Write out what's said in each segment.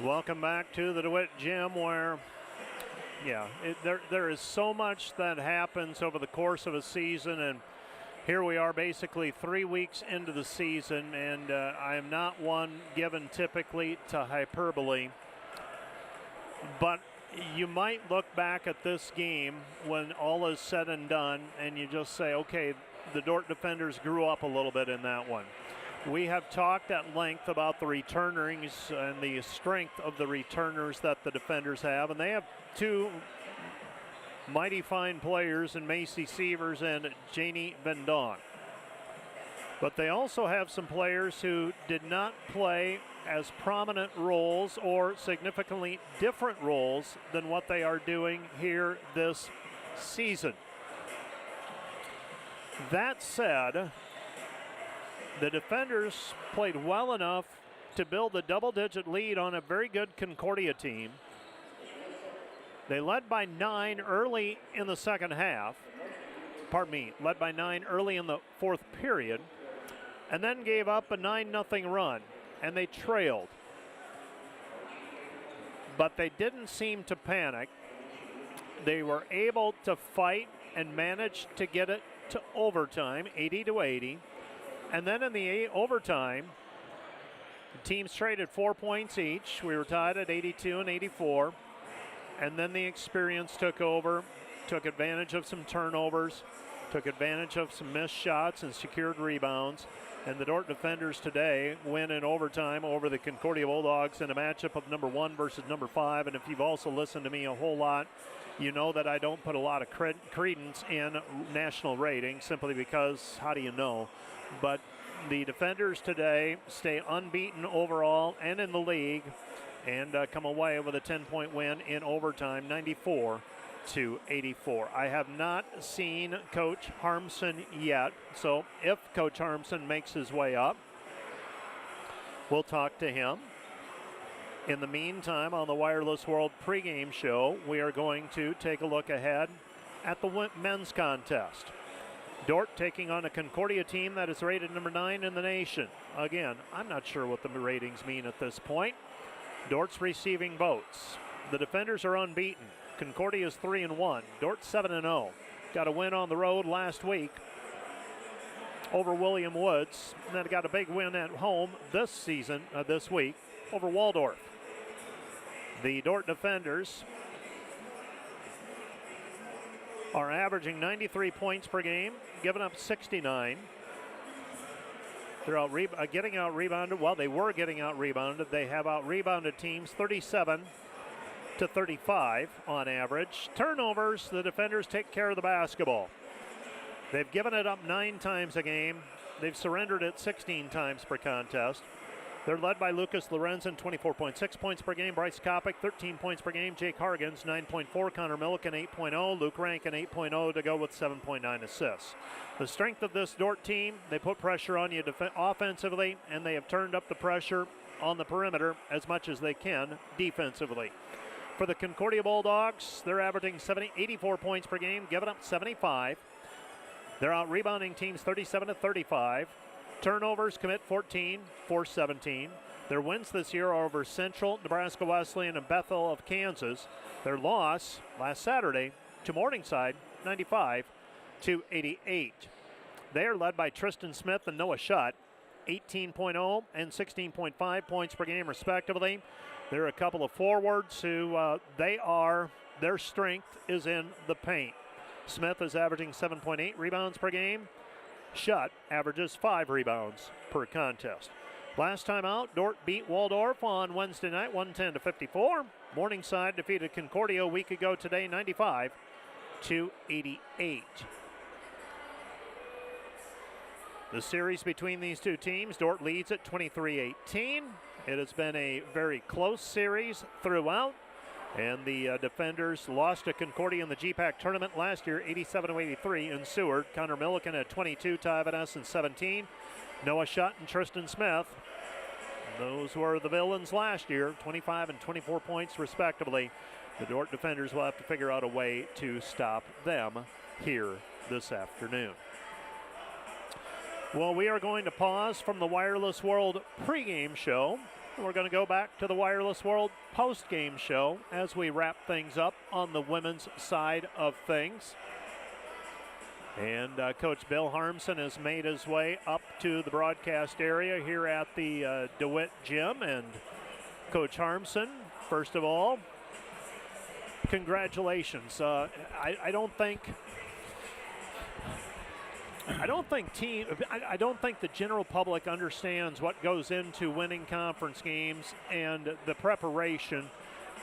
Welcome back to the DeWitt Gym where, there is so much that happens over the course of a season, and here we are basically 3 weeks into the season, and I am not one given typically to hyperbole, but you might look back at this game when all is said and done, and you just say, okay, the Dordt defenders grew up a little bit in that one. We have talked at length about the returners and the strength of the returners that the defenders have, and they have two mighty fine players in Macy Sievers and Janie Vendon. But they also have some players who did not play as prominent roles or significantly different roles than what they are doing here this season. That said, the defenders played well enough to build a double-digit lead on a very good Concordia team. They led by 9 early in the second half. Led by 9 early in the fourth period, and then gave up a 9-0 run, and they trailed. But they didn't seem to panic. They were able to fight and manage to get it to overtime, 80-80. And then in the overtime, the teams traded 4 points each. We were tied at 82 and 84. And then the experience took over, took advantage of some turnovers, took advantage of some missed shots and secured rebounds. And the Dordt defenders today win in overtime over the Concordia Bulldogs in a matchup of number 1 versus number 5. And if you've also listened to me a whole lot, you know that I don't put a lot of credence in national ratings simply because, how do you know? But the defenders today stay unbeaten overall and in the league and come away with a 10-point win in overtime, 94-84. I have not seen Coach Harmson yet, so if Coach Harmson makes his way up, we'll talk to him. In the meantime, on the Wireless World pregame show, we are going to take a look ahead at the men's contest. Dordt taking on a Concordia team that is rated number 9 in the nation. Again, I'm not sure what the ratings mean at this point. Dordt's receiving votes. The defenders are unbeaten. Concordia is 3-1. Dordt 7-0. Got a win on the road last week over William Woods, and then got a big win at home this week over Waldorf. The Dordt defenders are averaging 93 points per game, giving up 69. They're getting out rebounded. Well, they were getting out rebounded. They have out rebounded teams 37 to 35 on average. Turnovers, the defenders take care of the basketball. They've given it up 9 times a game. They've surrendered it 16 times per contest. They're led by Lucas Lorenzen, 24.6 points per game. Bryce Kopic, 13 points per game. Jake Hargens, 9.4. Connor Milliken, 8.0. Luke Rankin, 8.0 to go with 7.9 assists. The strength of this Dordt team, they put pressure on you offensively, and they have turned up the pressure on the perimeter as much as they can defensively. For the Concordia Bulldogs, they're averaging 84 points per game, giving up 75. They're out rebounding teams 37 to 35. Turnovers commit 14, force 17. Their wins this year are over Central, Nebraska Wesleyan, and Bethel of Kansas. Their loss last Saturday to Morningside, 95 to 88. They are led by Tristan Smith and Noah Schutt, 18.0 and 16.5 points per game respectively. There are a couple of forwards who their strength is in the paint. Smith is averaging 7.8 rebounds per game. Schutt averages 5 rebounds per contest. Last time out, Dordt beat Waldorf on Wednesday night, 110 to 54. Morningside defeated Concordia a week ago today, 95 to 88. The series between these two teams, Dordt leads at 23-18. It has been a very close series throughout. And the defenders lost to Concordia in the GPAC tournament last year, 87-83 in Seward. Connor Milliken at 22, Ty Vanessa 17. Noah Schutt and Tristan Smith. Those were the villains last year, 25 and 24 points respectively. The Dordt defenders will have to figure out a way to stop them here this afternoon. Well, we are going to pause from the Wireless World pregame show We're going to go back to the Wireless World post-game show as we wrap things up on the women's side of things. And Coach Bill Harmson has made his way up to the broadcast area here at the DeWitt Gym. And Coach Harmson, first of all, congratulations. I don't think the general public understands what goes into winning conference games and the preparation,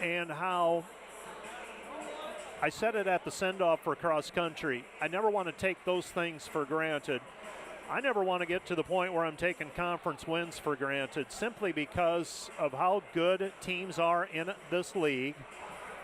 and how I said it at the send-off for cross country. I never want to take those things for granted. I never want to get to the point where I'm taking conference wins for granted, simply because of how good teams are in this league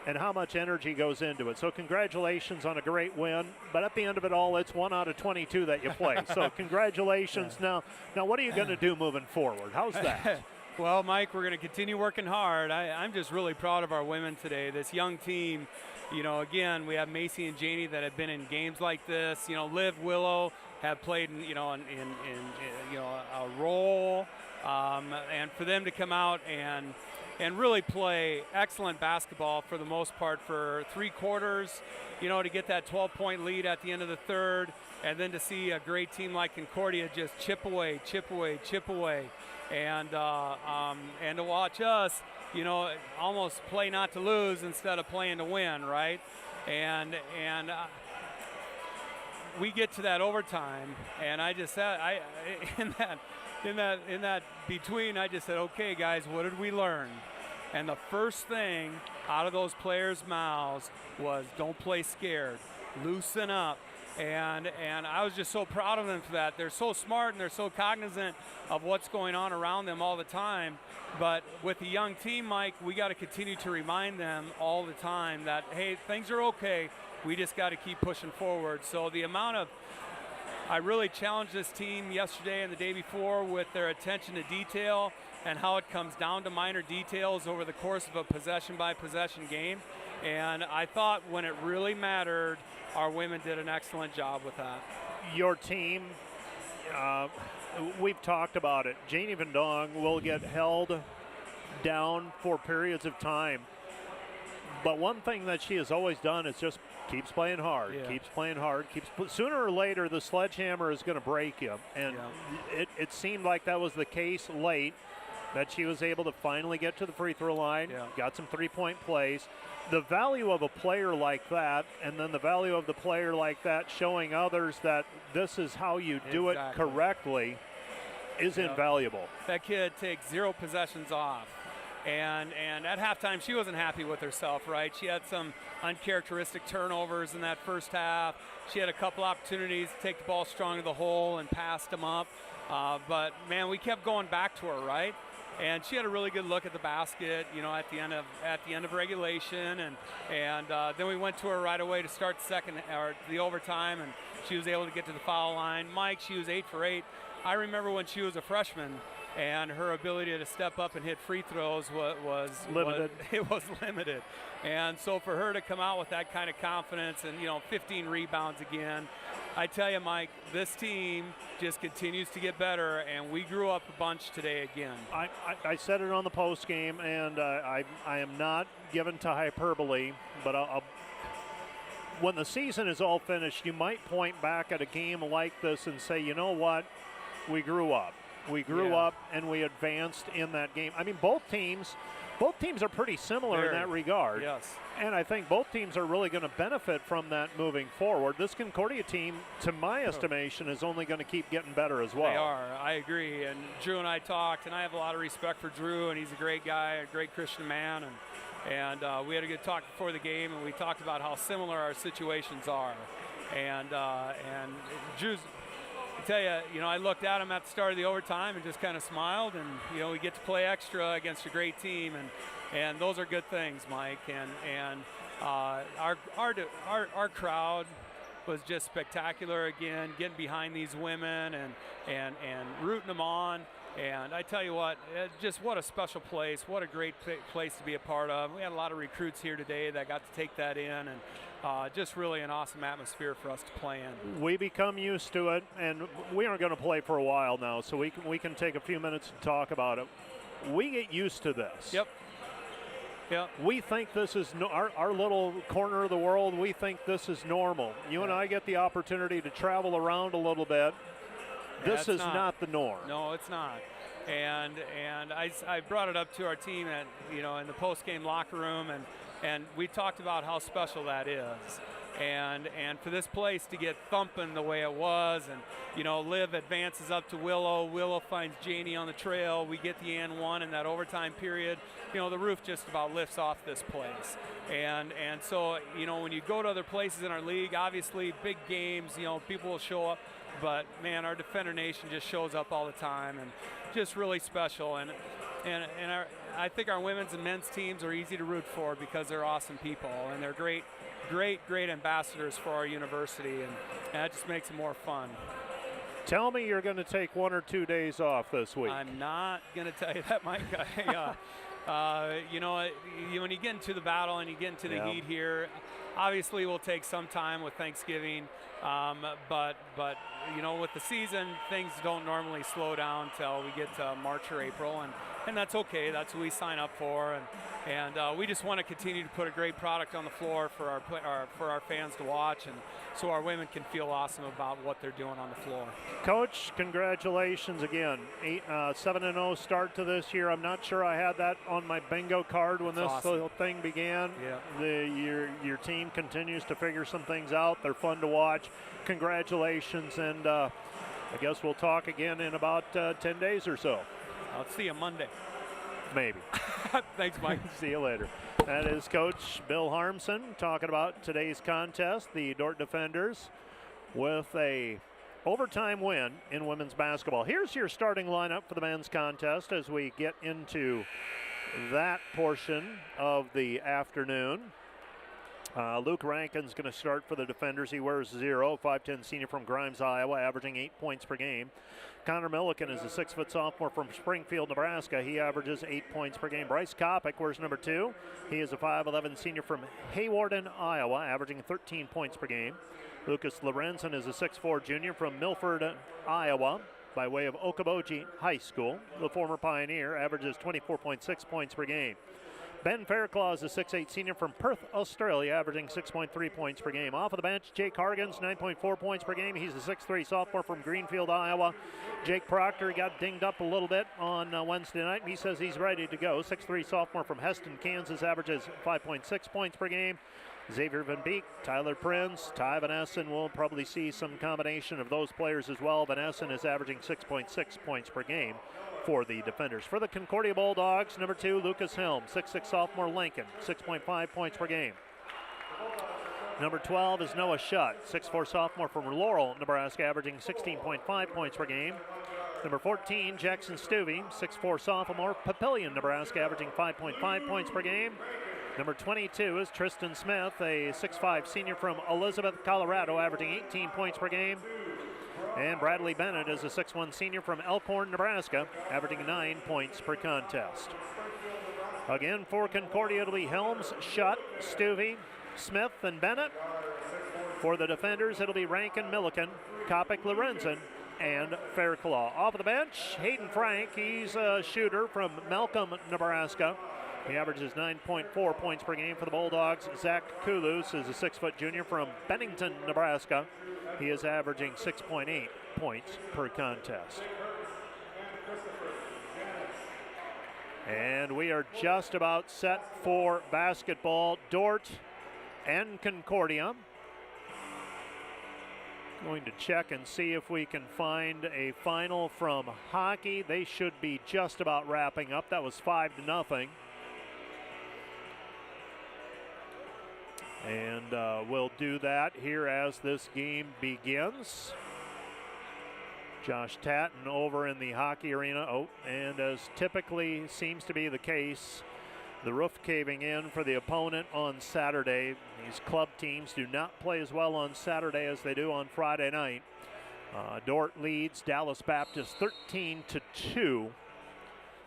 and how much energy goes into it. So congratulations on a great win. But at the end of it all, it's 1 out of 22 that you play. So congratulations. Now what are you going to do moving forward? How's that? Well, Mike, we're going to continue working hard. I'm just really proud of our women today. This young team, you know, again, we have Macy and Janie that have been in games like this. You know, Liv, Willow have played in a role. And for them to come out and really play excellent basketball for the most part for 3 quarters, you know, to get that 12-point lead at the end of the third, and then to see a great team like Concordia just chip away, and to watch us, you know, almost play not to lose instead of playing to win, right? And we get to that overtime, and I just said, in that between, I just said, okay, guys, what did we learn? And the first thing out of those players' mouths was, don't play scared, loosen up. And I was just so proud of them for that. They're so smart and they're so cognizant of what's going on around them all the time. But with the young team, Mike, we got to continue to remind them all the time that, hey, things are okay. We just got to keep pushing forward. So the amount of, I really challenged this team yesterday and the day before with their attention to detail and how it comes down to minor details over the course of a possession-by-possession game. And I thought when it really mattered, our women did an excellent job with that. Your team, we've talked about it. Janie Van Dong will get held down for periods of time. But one thing that she has always done is just keeps playing hard, keeps playing hard, sooner or later the sledgehammer is going to break you. And it seemed like that was the case late, that she was able to finally get to the free throw line, got some three-point plays. The value of a player like that, and then the value of the player like that showing others that this is how you do it correctly, is invaluable. That kid takes 0 possessions off. And at halftime, she wasn't happy with herself, right? She had some uncharacteristic turnovers in that first half. She had a couple opportunities to take the ball strong to the hole and passed them up. But, man, we kept going back to her, right? And she had a really good look at the basket, you know, at the end of regulation, and then we went to her right away to start the overtime, and she was able to get to the foul line. Mike, she was 8 for 8. I remember when she was a freshman, and her ability to step up and hit free throws was limited. It was limited, and so for her to come out with that kind of confidence and 15 rebounds again. I tell you, Mike, this team just continues to get better, and we grew up a bunch today again. I said it on the post game, and I am not given to hyperbole, but when the season is all finished, you might point back at a game like this and say, you know what, we grew up. We grew up, and we advanced in that game. I mean, both teams are pretty similar in that regard. Yes. And I think both teams are really going to benefit from that moving forward. This Concordia team, to my estimation, is only going to keep getting better as well. They are. I agree. And Drew and I talked, and I have a lot of respect for Drew, and he's a great guy, a great Christian man. And we had a good talk before the game, and we talked about how similar our situations are. And Drew's, I tell you, I looked at him at the start of the overtime and just kind of smiled, and we get to play extra against a great team, and those are good things, Mike. And our crowd was just spectacular again, getting behind these women and rooting them on. And I tell you what, just what a special place, what a great place to be a part of. We had a lot of recruits here today that got to take that in, and just really an awesome atmosphere for us to play in. We become used to it, and we aren't going to play for a while now, so we can take a few minutes to talk about it. we get used to this. Yep. Yep. We think this is our little corner of the world. We think this is normal. You and I get the opportunity to travel around a little bit. This is not the norm. No, it's not. And I brought it up to our team at, in the post-game locker room, and we talked about how special that is. And for this place to get thumping the way it was, and Liv advances up to Willow finds Janie on the trail, we get the and one in that overtime period, the roof just about lifts off this place. And so when you go to other places in our league, obviously big games, people will show up, but man, our Defender Nation just shows up all the time, and just really special. And I think our women's and men's teams are easy to root for because they're awesome people, and they're great ambassadors for our university, and that just makes it more fun. Tell me you're going to take 1 or 2 days off this week. I'm not going to tell you that, Mike. When you get into the battle and you get into the heat here, obviously we'll take some time with Thanksgiving, but with the season, things don't normally slow down till we get to March or April, and that's okay. That's what we sign up for, and we just want to continue to put a great product on the floor for our fans to watch, and so our women can feel awesome about what they're doing on the floor. Coach, congratulations again. 7-0 start to this year. I'm not sure I had that on my bingo card when this whole thing began. Yeah. Your team continues to figure some things out. They're fun to watch. Congratulations, and I guess we'll talk again in about 10 days or so. I'll see you Monday. Maybe. Thanks, Mike. See you later. That is Coach Bill Harmson talking about today's contest, the Dordt Defenders, with a overtime win in women's basketball. Here's your starting lineup for the men's contest as we get into that portion of the afternoon. Luke Rankin's going to start for the Defenders. He wears 0, 5'10" senior from Grimes, Iowa, averaging 8 points per game. Connor Milliken is a 6-foot sophomore from Springfield, Nebraska. He averages 8 points per game. Bryce Kopic wears number 2. He is a 5'11" senior from Haywarden, Iowa, averaging 13 points per game. Lucas Lorenzen is a 6'4" junior from Milford, Iowa, by way of Okoboji High School. The former Pioneer averages 24.6 points per game. Ben Fairclaw is a 6'8" senior from Perth, Australia, averaging 6.3 points per game. Off of the bench, Jake Hargens, 9.4 points per game. He's a 6'3" sophomore from Greenfield, Iowa. Jake Proctor got dinged up a little bit on Wednesday night. He says he's ready to go. 6'3" sophomore from Heston, Kansas, averages 5.6 points per game. Xavier Van Beek, Tyler Prince, Ty Van Essen. We'll probably see some combination of those players as well. Van Essen is averaging 6.6 points per game for the Defenders. For the Concordia Bulldogs, number 2, Lucas Helm, 6'6" sophomore, Lincoln, 6.5 points per game. Number 12 is Noah Shutt, 6'4" sophomore from Laurel, Nebraska, averaging 16.5 points per game. Number 14, Jackson Stuvey, 6'4" sophomore, Papillion, Nebraska, averaging 5.5 points per game. Number 22 is Tristan Smith, a 6'5" senior from Elizabeth, Colorado, averaging 18 points per game. And Bradley Bennett is a 6'1" senior from Elkhorn, Nebraska, averaging 9 points per contest. Again, for Concordia, it'll be Helms, Shutt, Stuvey, Smith, and Bennett. For the Defenders, it'll be Rankin, Milliken, Kopic, Lorenzen, and Fairclaw. Off of the bench, Hayden Frank. He's a shooter from Malcolm, Nebraska. He averages 9.4 points per game for the Bulldogs. Zach Kulus is a 6-foot junior from Bennington, Nebraska. He is averaging 6.8 points per contest. And we are just about set for basketball. Dordt and Concordia. Going to check and see if we can find a final from hockey. They should be just about wrapping up. That was 5-0. And we'll do that here as this game begins. Josh Tatton over in the hockey arena. Oh, and as typically seems to be the case, the roof caving in for the opponent on Saturday. These club teams do not play as well on Saturday as they do on Friday night. Dordt leads Dallas Baptist 13-2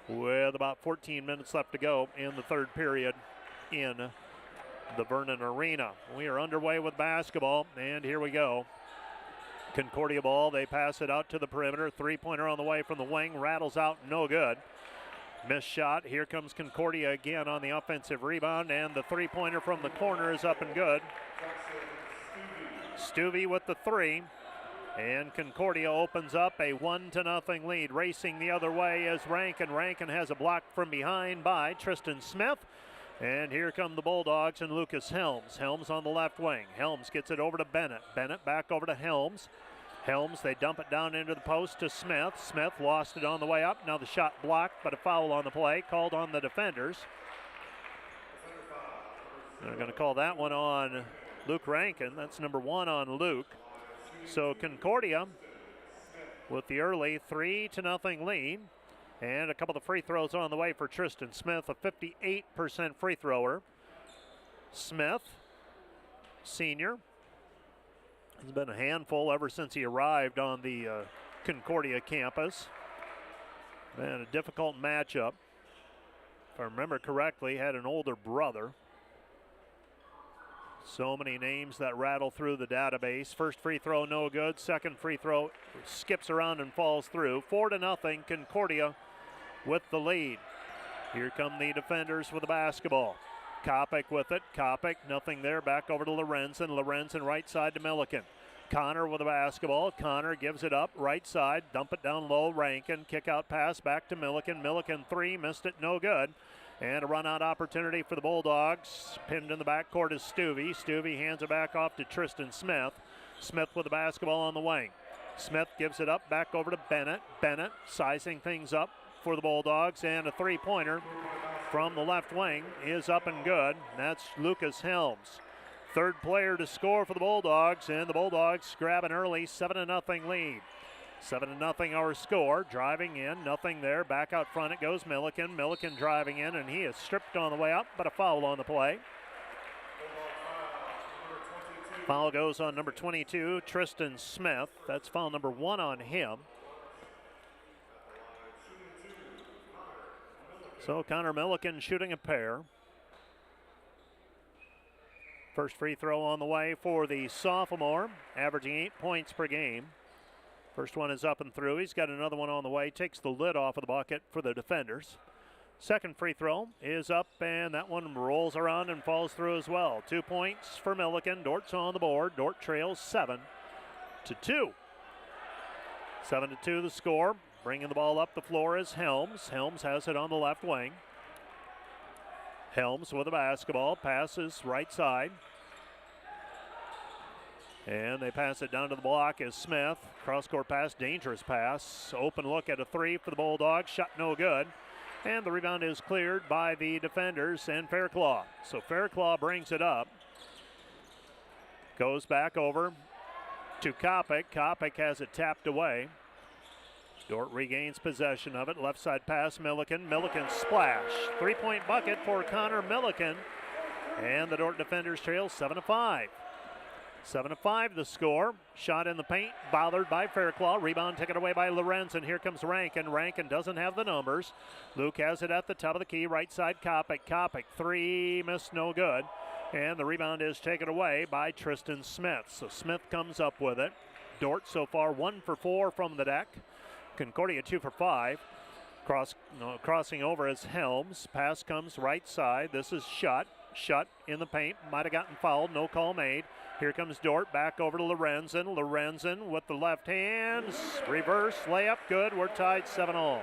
with about 14 minutes left to go in the third period in the Vernon Arena. We are underway with basketball, and here we go. Concordia ball, they pass it out to the perimeter. Three-pointer on the way from the wing, rattles out, no good. Missed shot. Here comes Concordia again on the offensive rebound, and the three-pointer from the corner is up and good. Stuvey with the three, and Concordia opens up a 1-0 lead. Racing the other way is Rankin. Rankin has a block from behind by Tristan Smith. And here come the Bulldogs and Lucas Helms. Helms on the left wing. Helms gets it over to Bennett. Bennett back over to Helms. Helms, they dump it down into the post to Smith. Smith lost it on the way up. Now the shot blocked, but a foul on the play called on the defenders. They're going to call that one on Luke Rankin. That's number 1 on Luke. So Concordia with the early 3-0 lead. And a couple of free throws on the way for Tristan Smith, a 58% free thrower. Smith, senior, has been a handful ever since he arrived on the Concordia campus. And a difficult matchup. If I remember correctly, had an older brother. So many names that rattle through the database. First free throw, no good. Second free throw skips around and falls through. 4-0, Concordia with the lead. Here come the defenders with the basketball. Kopic with it. Kopic, nothing there. Back over to Lorenzen. Lorenzen right side to Milliken. Connor with the basketball. Connor gives it up right side. Dump it down low. Rankin. Kick out pass back to Milliken. Milliken three. Missed it. No good. And a run out opportunity for the Bulldogs. Pinned in the backcourt is Stuvey. Stuvey hands it back off to Tristan Smith. Smith with the basketball on the wing. Smith gives it up back over to Bennett. Bennett sizing things up for the Bulldogs, and a three-pointer from the left wing is up and good. That's Lucas Helms. Third player to score for the Bulldogs, and the Bulldogs grab an early 7-0 lead. 7-0 our score. Driving in, nothing there. Back out front it goes Milliken. Milliken driving in, and he is stripped on the way up, but a foul on the play. Foul goes on number 22, Tristan Smith. That's foul number 1 on him. So Connor Milliken shooting a pair. First free throw on the way for the sophomore, averaging 8 points per game. First one is up and through. He's got another one on the way. Takes the lid off of the bucket for the defenders. Second free throw is up, and that one rolls around and falls through as well. 2 points for Milliken. Dordt's on the board. Dordt trails 7-2. 7-2 the score. Bringing the ball up the floor is Helms. Helms has it on the left wing. Helms with the basketball. Passes right side. And they pass it down to the block as Smith. Cross-court pass, dangerous pass. Open look at a three for the Bulldogs. Shot no good. And the rebound is cleared by the defenders and Fairclough. So Fairclough brings it up. Goes back over to Kopic. Kopic has it tapped away. Dordt regains possession of it. Left side pass, Milliken. Milliken splash. 3-point bucket for Connor Milliken. And the Dordt defenders trail 7-5. 7-5 the score. Shot in the paint, bothered by Fairclough. Rebound taken away by Lorenzen. Here comes Rankin. Rankin doesn't have the numbers. Luke has it at the top of the key. Right side, Kopic. Kopic, three, missed, no good. And the rebound is taken away by Tristan Smith. So Smith comes up with it. Dordt so far 1 for 4 from the deck. Concordia 2 for 5. Crossing over is Helms. Pass comes right side. This is Shutt. Shutt in the paint. Might have gotten fouled. No call made. Here comes Dordt back over to Lorenzen. Lorenzen with the left hands. Reverse layup. Good. We're tied 7-all.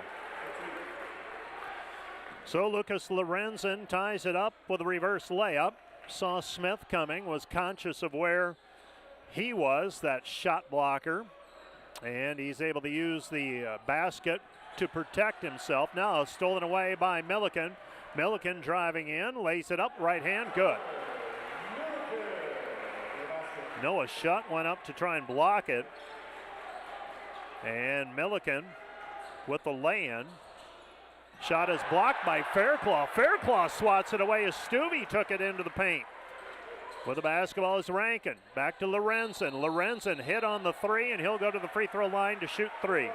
So Lucas Lorenzen ties it up with a reverse layup. Saw Smith coming. Was conscious of where he was, that shot blocker. And he's able to use the basket to protect himself. Now stolen away by Milliken. Milliken driving in, lays it up, right hand, good. Noah Shutt went up to try and block it. And Milliken with the lay-in. Shot is blocked by Fairclough. Fairclough swats it away as Stuvey took it into the paint. With the basketball is Rankin. Back to Lorenzen. Lorenzen hit on the three, and he'll go to the free throw line to shoot three.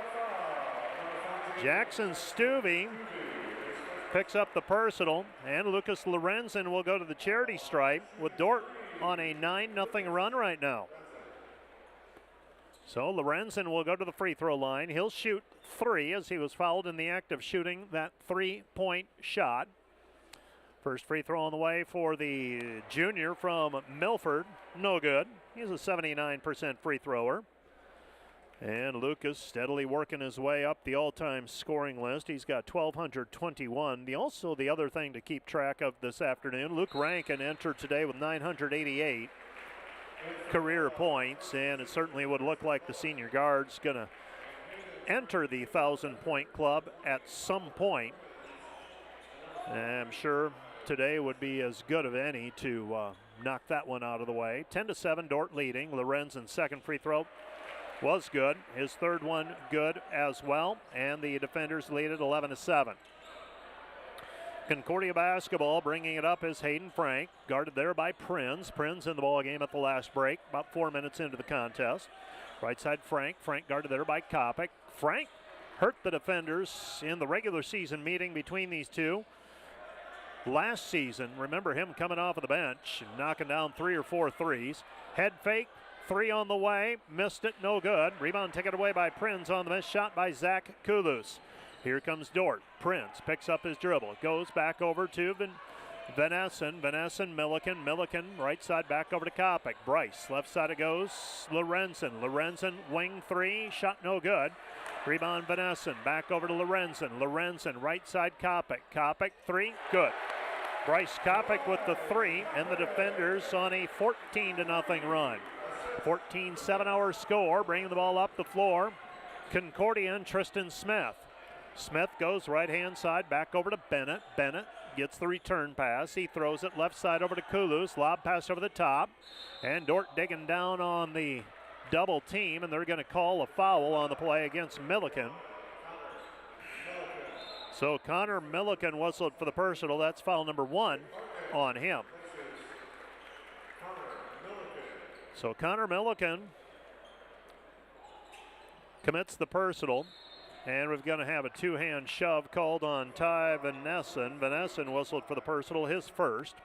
Jackson Stuvey picks up the personal, and Lucas Lorenzen will go to the charity stripe with Dordt on a 9-0 run right now. So Lorenzen will go to the free throw line. He'll shoot 3 as he was fouled in the act of shooting that 3-point shot. First free throw on the way for the junior from Milford. No good. He's a 79% free thrower. And Lucas steadily working his way up the all-time scoring list. He's got 1,221. The other thing to keep track of this afternoon, Luke Rankin entered today with 988 career points, and it certainly would look like the senior guard's going to enter the 1,000-point club at some point. And I'm sure today would be as good of any to knock that one out of the way. 10-7, Dordt leading. Lorenzen's second free throw was good. His third one good as well, and the defenders lead at 11-7. Concordia basketball bringing it up is Hayden Frank, guarded there by Prinz. Prinz in the ball game at the last break, about 4 minutes into the contest. Right side Frank. Frank guarded there by Kopic. Frank hurt the defenders in the regular season meeting between these two last season. Remember him coming off of the bench and knocking down 3 or 4 threes. Head fake, 3 on the way, missed it, no good. Rebound taken away by Prinz on the miss shot by Zach Kulus. Here comes Dordt. Prinz picks up his dribble, goes back over to Venessen, Milliken, right side back over to Kopic. Bryce, left side it goes, Lorenzen, wing 3, shot no good. Rebound Venessen, back over to Lorenzen, right side Kopic, 3, good. Bryce Kopic with the 3, and the defenders on a 14-0 run. 14-7 score, bringing the ball up the floor. Concordia and Tristan Smith. Smith goes right-hand side, back over to Bennett. Bennett gets the return pass. He throws it left side over to Kulus. Lob pass over the top. And Dordt digging down on the double team, and they're going to call a foul on the play against Milliken. So Connor Milliken whistled for the personal. That's foul number 1 on him. So Connor Milliken commits the personal. And we're going to have a 2-hand shove called on Ty Venessen. Venessen whistled for the personal, his first.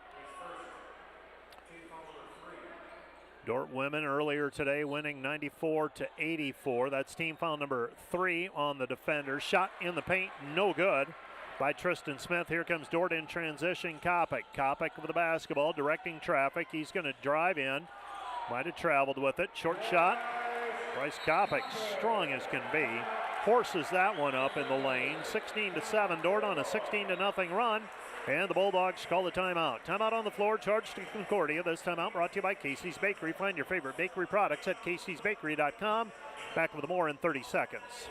Dordt women earlier today winning 94-84. That's team foul number 3 on the defender. Shot in the paint, no good by Tristan Smith. Here comes Dordt in transition. Kopic with the basketball, directing traffic. He's going to drive in. Might have traveled with it. Short shot. Bryce Kopic, strong as can be, forces that one up in the lane. 16-7, Dordt on a 16-0 run, and the Bulldogs call the timeout. Timeout on the floor, charged to Concordia. This timeout brought to you by Casey's Bakery. Find your favorite bakery products at caseysbakery.com. Back with more in 30 seconds.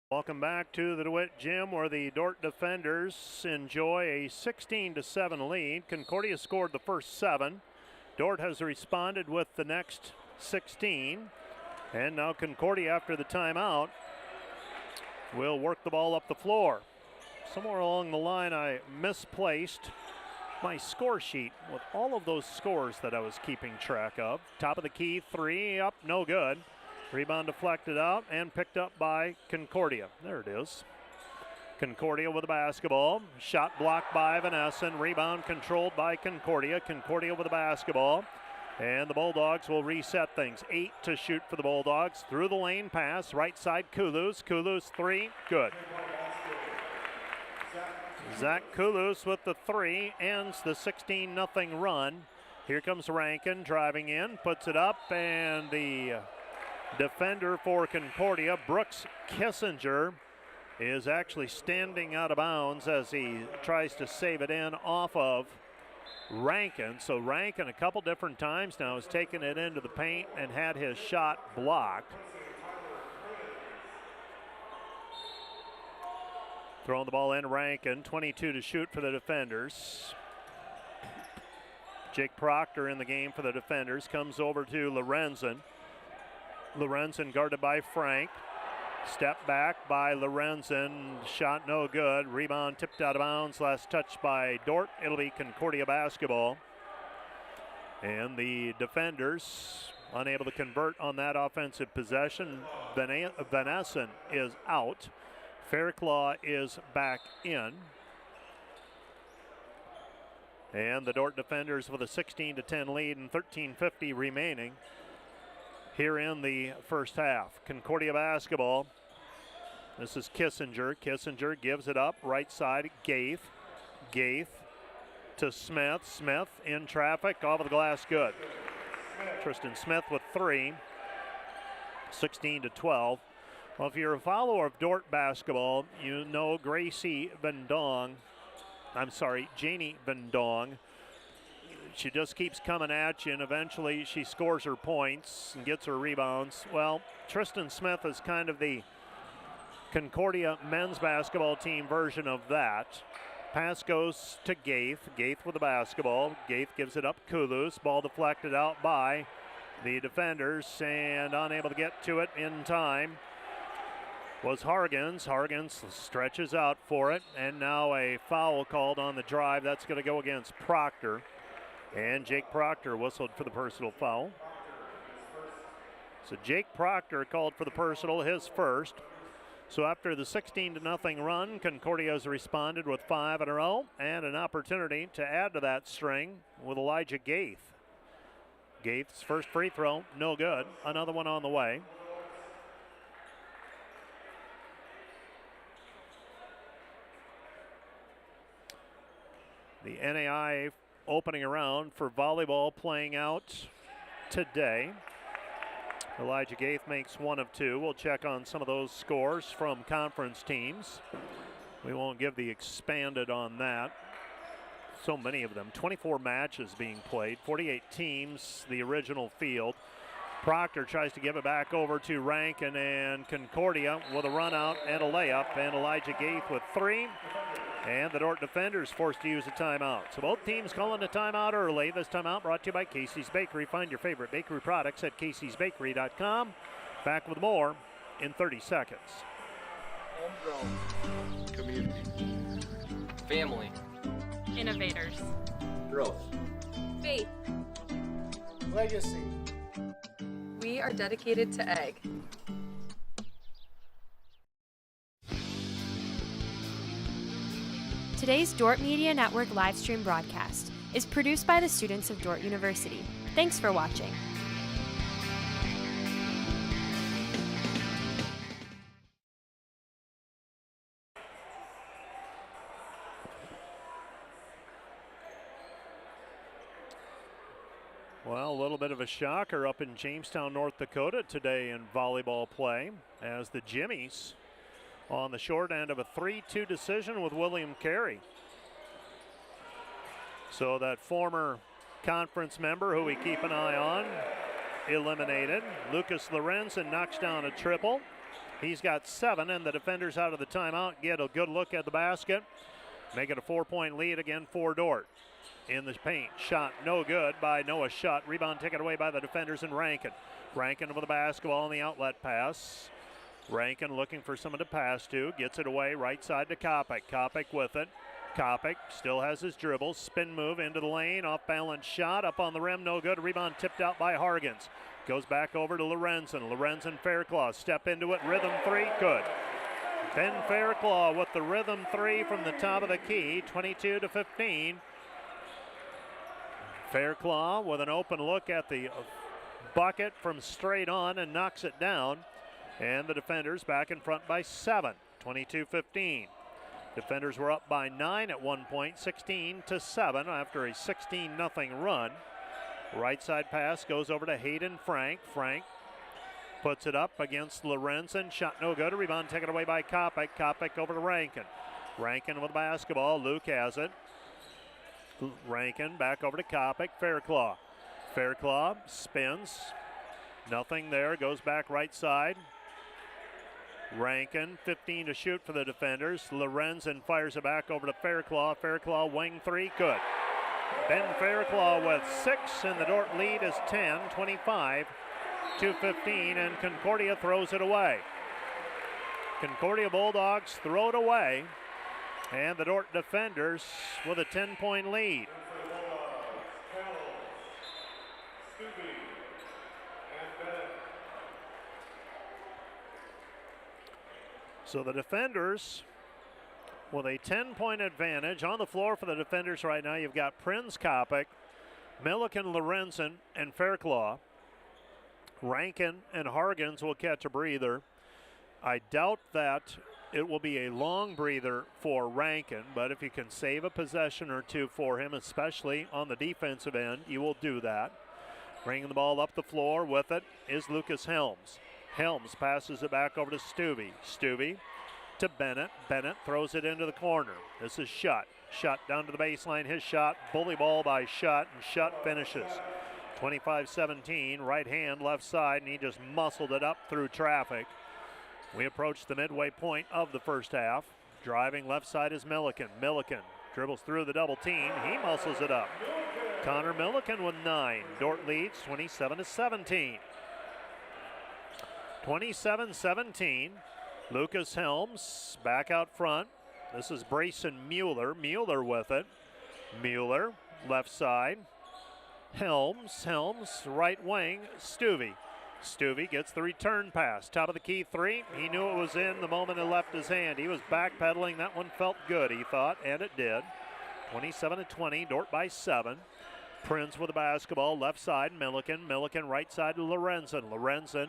Welcome back to the DeWitt Gym, where the Dordt defenders enjoy a 16-7 lead. Concordia scored the first 7. Dordt has responded with the next 16. And now Concordia, after the timeout, will work the ball up the floor. Somewhere along the line I misplaced my score sheet with all of those scores that I was keeping track of. Top of the key, 3 up, no good. Rebound deflected out and picked up by Concordia. There it is. Concordia with the basketball. Shot blocked by Venessen. Rebound controlled by Concordia. Concordia with the basketball. And the Bulldogs will reset things. 8 to shoot for the Bulldogs. Through the lane pass. Right side Kulus. Kulus 3. Good. Zach Kulus with the 3 ends the 16-0 run. Here comes Rankin driving in. Puts it up, and the defender for Concordia, Brooks Kissinger, is actually standing out of bounds as he tries to save it in off of Rankin. So Rankin a couple different times now has taken it into the paint and had his shot blocked. Throwing the ball in, Rankin, 22 to shoot for the defenders. Jake Proctor in the game for the defenders. Comes over to Lorenzen. Lorenzen guarded by Frank. Step back by Lorenzen. Shot no good. Rebound tipped out of bounds. Last touch by Dordt. It'll be Concordia basketball. And the defenders unable to convert on that offensive possession. Vanessen is out. Fairclaw is back in. And the Dordt defenders with a 16-10 lead and 13:50 remaining here in the first half. Concordia basketball. This is Kissinger. Kissinger gives it up. Right side, Gaith. Gaith to Smith. Smith in traffic. Off of the glass, good. Tristan Smith with 3. 16-12. Well, if you're a follower of Dordt basketball, you know Janie Vendong. She just keeps coming at you, and eventually she scores her points and gets her rebounds. Well, Tristan Smith is kind of the Concordia men's basketball team version of that. Pass goes to Gaith. Gaith with the basketball. Gaith gives it up. Kulus. Ball deflected out by the defenders and unable to get to it in time was Hargens. Hargens stretches out for it, and now a foul called on the drive. That's going to go against Proctor. And Jake Proctor whistled for the personal foul. So Jake Proctor called for the personal, his first. So after the 16-0 run, Concordia has responded with 5 in a row and an opportunity to add to that string with Elijah Gaith. Gaith's first free throw, no good. Another one on the way. The NAI opening around for volleyball playing out today. Elijah Gaith makes 1 of 2. We'll check on some of those scores from conference teams. We won't give the expanded on that. So many of them. 24 matches being played. 48 teams, the original field. Proctor tries to give it back over to Rankin, and Concordia with a run out and a layup. And Elijah Gaith with 3. And the Dordt defenders forced to use a timeout. So both teams calling a timeout early. This timeout brought to you by Casey's Bakery. Find your favorite bakery products at caseysbakery.com. Back with more in 30 seconds. Homegrown. Community. Family. Innovators. Growth. Faith. Legacy. We are dedicated to egg. Today's Dordt Media Network livestream broadcast is produced by the students of Dordt University. Thanks for watching. Well, a little bit of a shocker up in Jamestown, North Dakota today in volleyball play as the Jimmies on the short end of a 3-2 decision with William Carey. So that former conference member who we keep an eye on, eliminated. Lucas Lorenzen knocks down a triple. He's got 7, and the defenders out of the timeout get a good look at the basket. Make it a 4-point lead again for Dordt. In the paint, shot no good by Noah Shutt. Rebound taken away by the defenders in Rankin. Rankin with the basketball on the outlet pass. Rankin looking for someone to pass to. Gets it away right side to Kopic. Kopic with it. Kopic still has his dribble. Spin move into the lane. Off balance shot. Up on the rim. No good. Rebound tipped out by Hargens. Goes back over to Lorenzen. Lorenzen Fairclaw. Step into it. Rhythm 3. Good. Ben Fairclaw with the rhythm 3 from the top of the key. 22-15. Fairclaw with an open look at the bucket from straight on and knocks it down. And the defenders back in front by 7, 22-15. Defenders were up by 9 at one point, 16-7 after a 16-0 run. Right side pass goes over to Hayden Frank. Frank puts it up against Lorenzen. Shot no good. A rebound taken away by Kopic. Kopic over to Rankin. Rankin with the basketball. Luke has it. Rankin back over to Kopic. Fairclaw. Fairclaw spins. Nothing there. Goes back right side. Rankin, 15 to shoot for the defenders. Lorenzen fires it back over to Fairclaw. Fairclaw, wing three, good. Ben Fairclaw with 6, and the Dordt lead is 10, 25 to 15, and Concordia throws it away. Concordia Bulldogs throw it away, and the Dordt defenders with a 10-point lead. So the defenders with a 10-point advantage on the floor for the defenders right now. You've got Prinz Kopic, Milliken, Lorenzen, and Fairclaw. Rankin and Hargens will catch a breather. I doubt that it will be a long breather for Rankin, but if you can save a possession or two for him, especially on the defensive end, you will do that. Bringing the ball up the floor with it is Lucas Helms. Helms passes it back over to Stuvey. Stuvey to Bennett. Bennett throws it into the corner. This is Shutt. Shutt down to the baseline. His shot, bully ball by Shutt, and Shutt finishes. 25-17, right hand, left side, and he just muscled it up through traffic. We approach the midway point of the first half. Driving left side is Milliken. Milliken dribbles through the double team. He muscles it up. Connor Milliken with 9. Dordt leads 27-17. 27-17. Lucas Helms back out front. This is Brayson Mueller. Mueller with it. Mueller, left side. Helms, right wing. Stuvey. Stuvey gets the return pass. Top of the key three. He knew it was in the moment it left his hand. He was backpedaling. That one felt good, he thought, and it did. 27-20, Dordt by 7. Prinz with the basketball, left side, Milliken. Milliken right side to Lorenzen. Lorenzen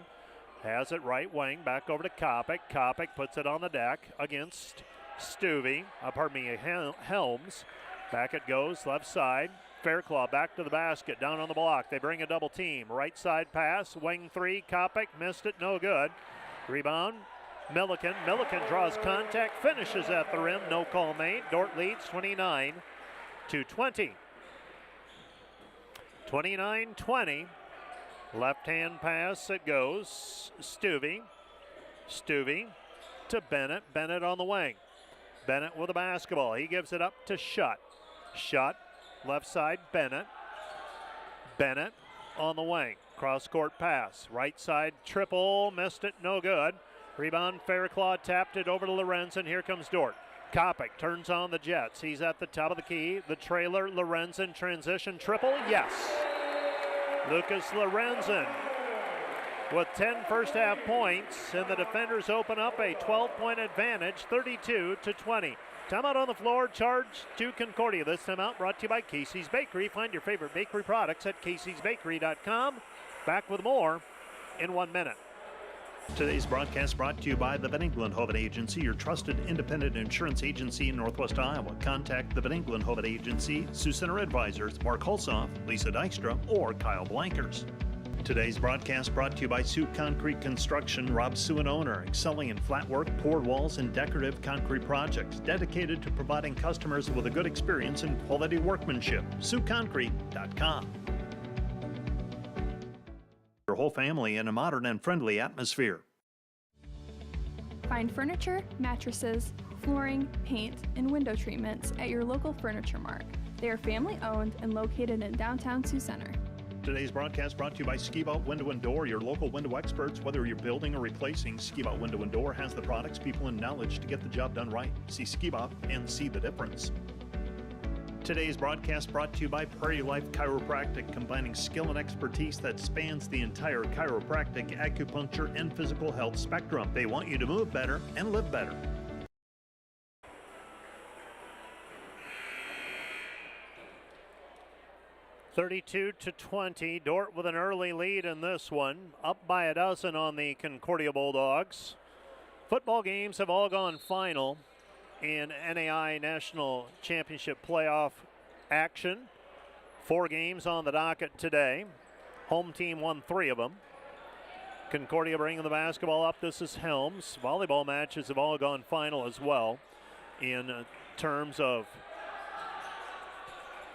has it right wing, back over to Kopic. Kopic puts it on the deck against Stuvey. Helms. Back it goes, left side. Fairclaw back to the basket, down on the block. They bring a double team. Right side pass, wing three. Kopic missed it, no good. Rebound, Milliken. Milliken draws contact, finishes at the rim. No call made. Dordt leads 29-20. 29-20. Left-hand pass, it goes. Stuvey. Stuvey to Bennett. Bennett on the wing. Bennett with the basketball. He gives it up to Shutt. Shutt, left side, Bennett. Bennett on the wing. Cross-court pass. Right side triple. Missed it, no good. Rebound, Fairclaw tapped it over to Lorenzen. Here comes Dordt. Kopic turns on the Jets. He's at the top of the key. The trailer, Lorenzen, transition triple. Yes. Lucas Lorenzen with 10 first half points, and the defenders open up a 12-point advantage, 32-20. Timeout on the floor, charge to Concordia. This timeout brought to you by Casey's Bakery. Find your favorite bakery products at caseysbakery.com. Back with more in 1 minute. Today's broadcast brought to you by the Van Engelen-Hoven Agency, your trusted independent insurance agency in Northwest Iowa. Contact the Van Engelen-Hoven Agency, Sioux Center Advisors, Mark Hulsoff, Lisa Dykstra, or Kyle Blankers. Today's broadcast brought to you by Sioux Concrete Construction, Rob Sioux and owner, excelling in flat work, poured walls, and decorative concrete projects, dedicated to providing customers with a good experience and quality workmanship. SiouxConcrete.com. Your whole family in a modern and friendly atmosphere. Find furniture, mattresses, flooring, paint, and window treatments at your local Furniture Mart. They are family owned and located in downtown Sioux Center. Today's broadcast brought to you by Ski-Bout Window and Door, your local window experts. Whether you're building or replacing, Ski-Bout Window and Door has the products, people, and knowledge to get the job done right. See Ski-Bout and see the difference. Today's broadcast brought to you by Prairie Life Chiropractic, combining skill and expertise that spans the entire chiropractic, acupuncture, and physical health spectrum. They want you to move better and live better. (32-20). Dordt with an early lead in this one, up by a dozen on the Concordia Bulldogs. Football games have all gone final in NAI National Championship playoff action. 4 games on the docket today. Home team won 3 of them. Concordia bringing the basketball up. This is Helms. Volleyball matches have all gone final as well in terms of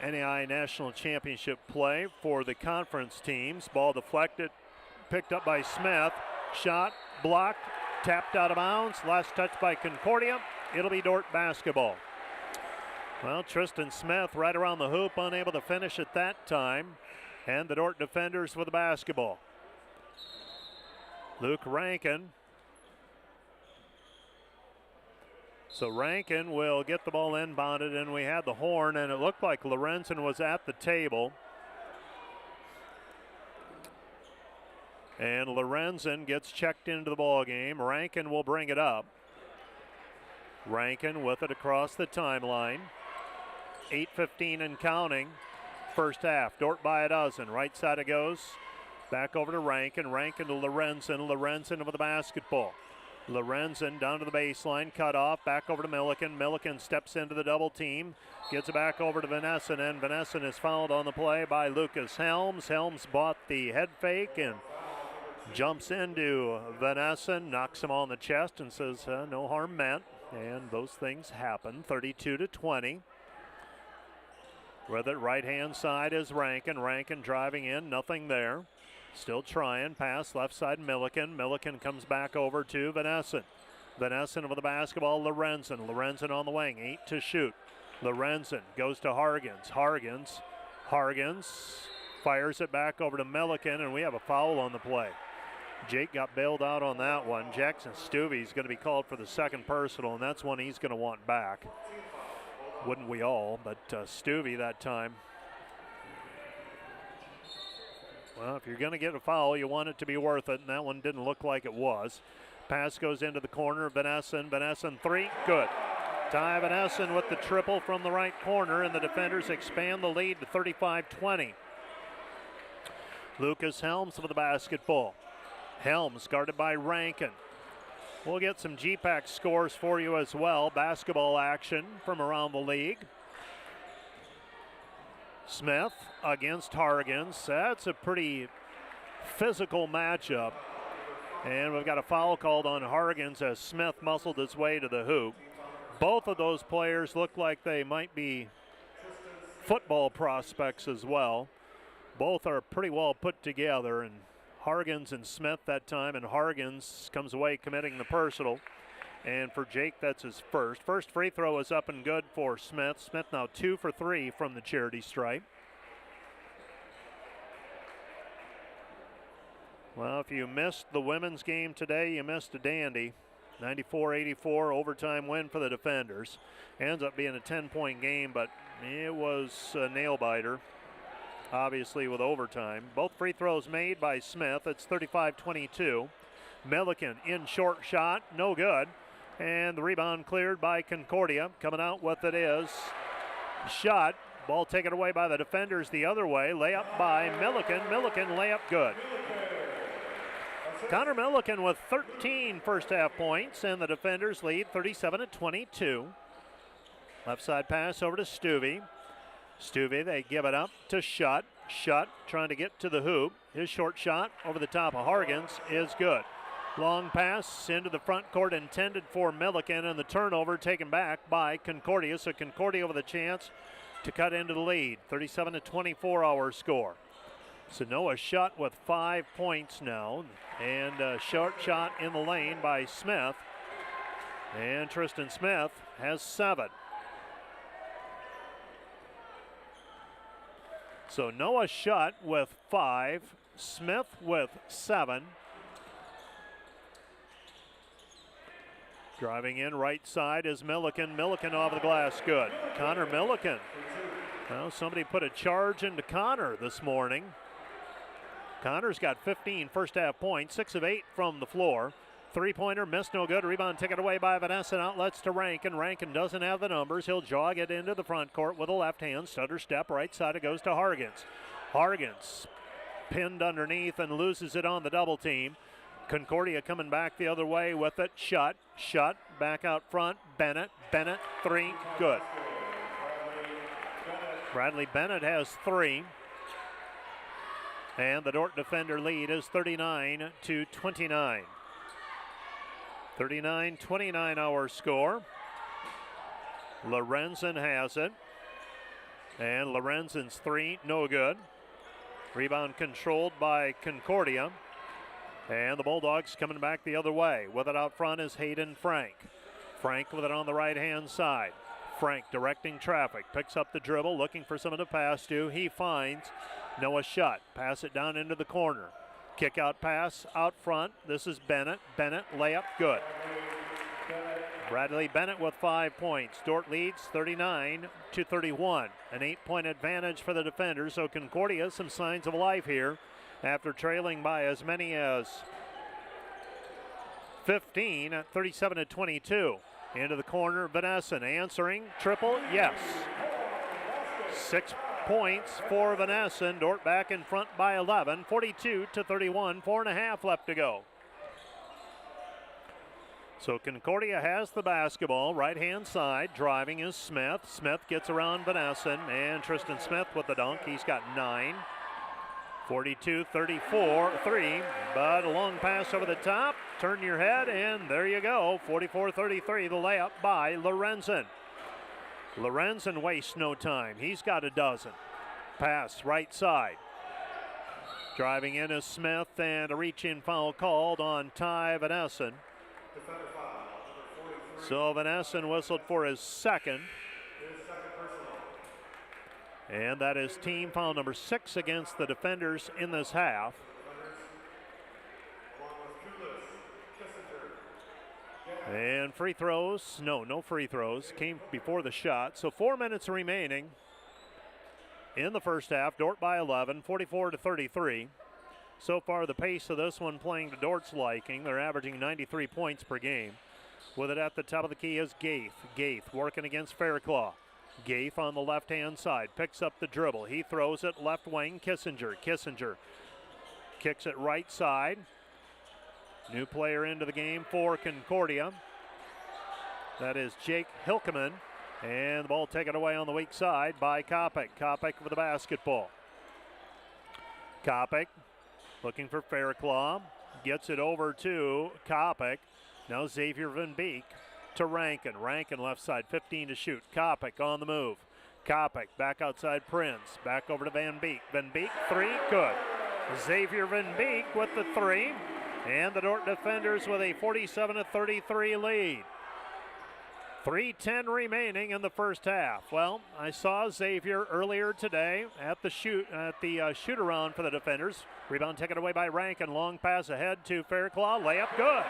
NAI National Championship play for the conference teams. Ball deflected, picked up by Smith. Shot blocked tapped out of bounds. Last touch by Concordia. It'll be Dordt basketball. Well, Tristan Smith right around the hoop, unable to finish at that time. And the Dordt defenders with the basketball. Luke Rankin. So Rankin will get the ball inbounded, and we had the horn, and it looked like Lorenzen was at the table. And Lorenzen gets checked into the ball game. Rankin will bring it up. Rankin with it across the timeline. 8:15 and counting. First half. Dordt by a dozen. Right side it goes. Back over to Rankin. Rankin to Lorenzen. Lorenzen with the basketball. Lorenzen down to the baseline, cut off, back over to Milliken. Milliken steps into the double team, gets it back over to Vanessen, and Vanessen is fouled on the play by Lucas Helms. Helms bought the head fake and jumps into Vanessen, knocks him on the chest and says no harm meant, and those things happen. 32-20. With it, right-hand side is Rankin. Rankin driving in, nothing there. Still trying, pass left side Milliken. Milliken comes back over to Vanessen. Vanessen with the basketball, Lorenzen. Lorenzen on the wing, 8 to shoot. Lorenzen goes to Hargens. Hargens fires it back over to Milliken, and we have a foul on the play. Jake got bailed out on that one. Jackson Stuvey's going to be called for the second personal, and that's one he's going to want back. Wouldn't we all, but Stuvey that time. Well, if you're going to get a foul, you want it to be worth it, and that one didn't look like it was. Pass goes into the corner. Vanessen three, good. Ty Vanessen with the triple from the right corner, and the defenders expand the lead to 35-20. Lucas Helms with the basketball. Helms guarded by Rankin. We'll get some GPAC scores for you as well. Basketball action from around the league. Smith against Hargens. That's a pretty physical matchup. And we've got a foul called on Hargens as Smith muscled his way to the hoop. Both of those players look like they might be football prospects as well. Both are pretty well put together, and Hargens and Smith that time, and Hargens comes away committing the personal. And for Jake, that's his first. First free throw is up and good for Smith. Smith now 2 for 3 from the charity stripe. Well, if you missed the women's game today, you missed a dandy. 94-84 overtime win for the defenders. Ends up being a 10-point game, but it was a nail-biter, obviously, with overtime. Both free throws made by Smith. It's 35-22. Milliken in short shot, no good. And the rebound cleared by Concordia. Coming out with it is shot. Ball taken away by the defenders the other way. Layup by Milliken. Milliken layup good. Connor Milliken with 13 first half points, and the defenders lead 37-22. Left side pass over to Stuvey. Stuvey, they give it up to Shutt. Shutt trying to get to the hoop. His short shot over the top of Hargens is good. Long pass into the front court intended for Milliken, and the turnover taken back by Concordia. So Concordia with a chance to cut into the lead. 37-24 our score. So Noah Shutt with 5 points now, and a short shot in the lane by Smith. And Tristan Smith has 7. So Noah Shutt with 5, Smith with 7. Driving in right side is Milliken. Milliken off the glass, good. Connor Milliken. Well, somebody put a charge into Connor this morning. Connor's got 15 first half points, 6 of 8 from the floor. Three-pointer missed, no good. Rebound taken away by Vanessa. Outlets to Rankin. Rankin doesn't have the numbers. He'll jog it into the front court with a left hand. Stutter step. Right side it goes to Hargens. Hargens pinned underneath and loses it on the double team. Concordia coming back the other way with it. Shutt back out front. Bennett 3, good. Bradley Bennett has 3. And the Dordt defender lead is 39-29. 39-29 our score. Lorenzen has it. And Lorenzen's 3, no good. Rebound controlled by Concordia. And the Bulldogs coming back the other way. With it out front is Hayden Frank. Frank with it on the right-hand side. Frank directing traffic. Picks up the dribble, looking for someone to pass to. He finds Noah Shutt. Pass it down into the corner. Kick out pass out front. This is Bennett. Bennett, layup, good. Bradley Bennett with 5 points. Dordt leads 39-31. An 8-point advantage for the defenders. So Concordia, some signs of life here after trailing by as many as 15 at 37-22. Into the corner, Vanessen answering. Triple, yes. 6 points for Vanessen. Dordt back in front by 11. 42-31. 4.5 left to go. So Concordia has the basketball, right-hand side. Driving is Smith. Smith gets around Vanessen, and Tristan Smith with the dunk. He's got 9. 42-34, 3, but a long pass over the top. Turn your head, and there you go. 44-33, the layup by Lorenzen. Lorenzen wastes no time. He's got a dozen. Pass right side. Driving in is Smith, and a reach-in foul called on Ty Vanessen. So Vanessen whistled for his second. And that is team foul number 6 against the defenders in this half. And free throws, no free throws, came before the shot. So 4 minutes remaining in the first half. Dordt by 11, 44-33. So far the pace of this one playing to Dordt's liking. They're averaging 93 points per game. With it at the top of the key is Gaith. Gaith working against Fairclough. Gaith on the left-hand side, picks up the dribble. He throws it left wing, Kissinger. Kissinger kicks it right side. New player into the game for Concordia. That is Jake Hilkeman. And the ball taken away on the weak side by Kopic. Kopic with the basketball. Kopic looking for Fairclough. Gets it over to Kopic. Now Xavier Van Beek to Rankin. Rankin left side, 15 to shoot. Kopic on the move. Kopic back outside Prince. Back over to Van Beek. Van Beek, 3, good. Xavier Van Beek with the 3. And the Dordt defenders with a 47-33 lead. 3:10 remaining in the first half. Well, I saw Xavier earlier today at the shoot around for the defenders. Rebound taken away by Rankin. Long pass ahead to Fairclough. Layup good.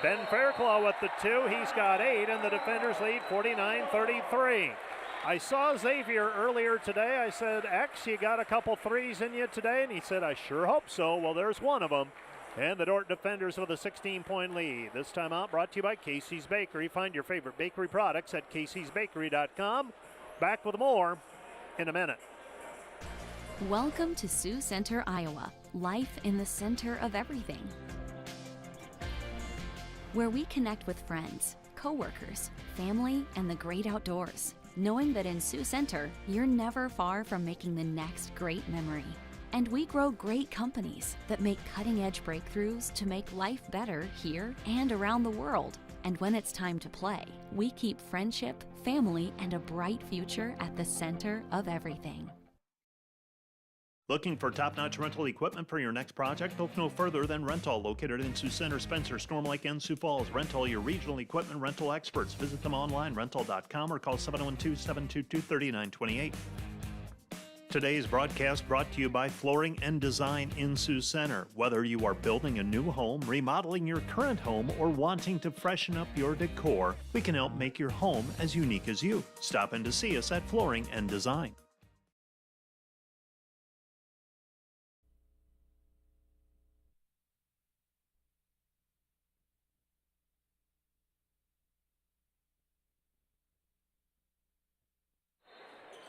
Ben Fairclough with the 2. He's got 8, and the defenders lead 49-33. I saw Xavier earlier today. I said, X, you got a couple threes in you today? And he said, I sure hope so. Well, there's one of them. And the Dordt defenders with a 16-point lead. This time out brought to you by Casey's Bakery. Find your favorite bakery products at caseysbakery.com. Back with more in a minute. Welcome to Sioux Center, Iowa. Life in the center of everything. Where we connect with friends, coworkers, family, and the great outdoors. Knowing that in Sioux Center, you're never far from making the next great memory. And we grow great companies that make cutting-edge breakthroughs to make life better here and around the world. And when it's time to play, we keep friendship, family, and a bright future at the center of everything. Looking for top-notch rental equipment for your next project? Look no further than Rental, located in Sioux Center, Spencer, Storm Lake, and Sioux Falls. Rental, your regional equipment rental experts. Visit them online, rental.com, or call 712-722-3928. Today's broadcast brought to you by Flooring and Design in Sioux Center. Whether you are building a new home, remodeling your current home, or wanting to freshen up your decor, we can help make your home as unique as you. Stop in to see us at Flooring and Design.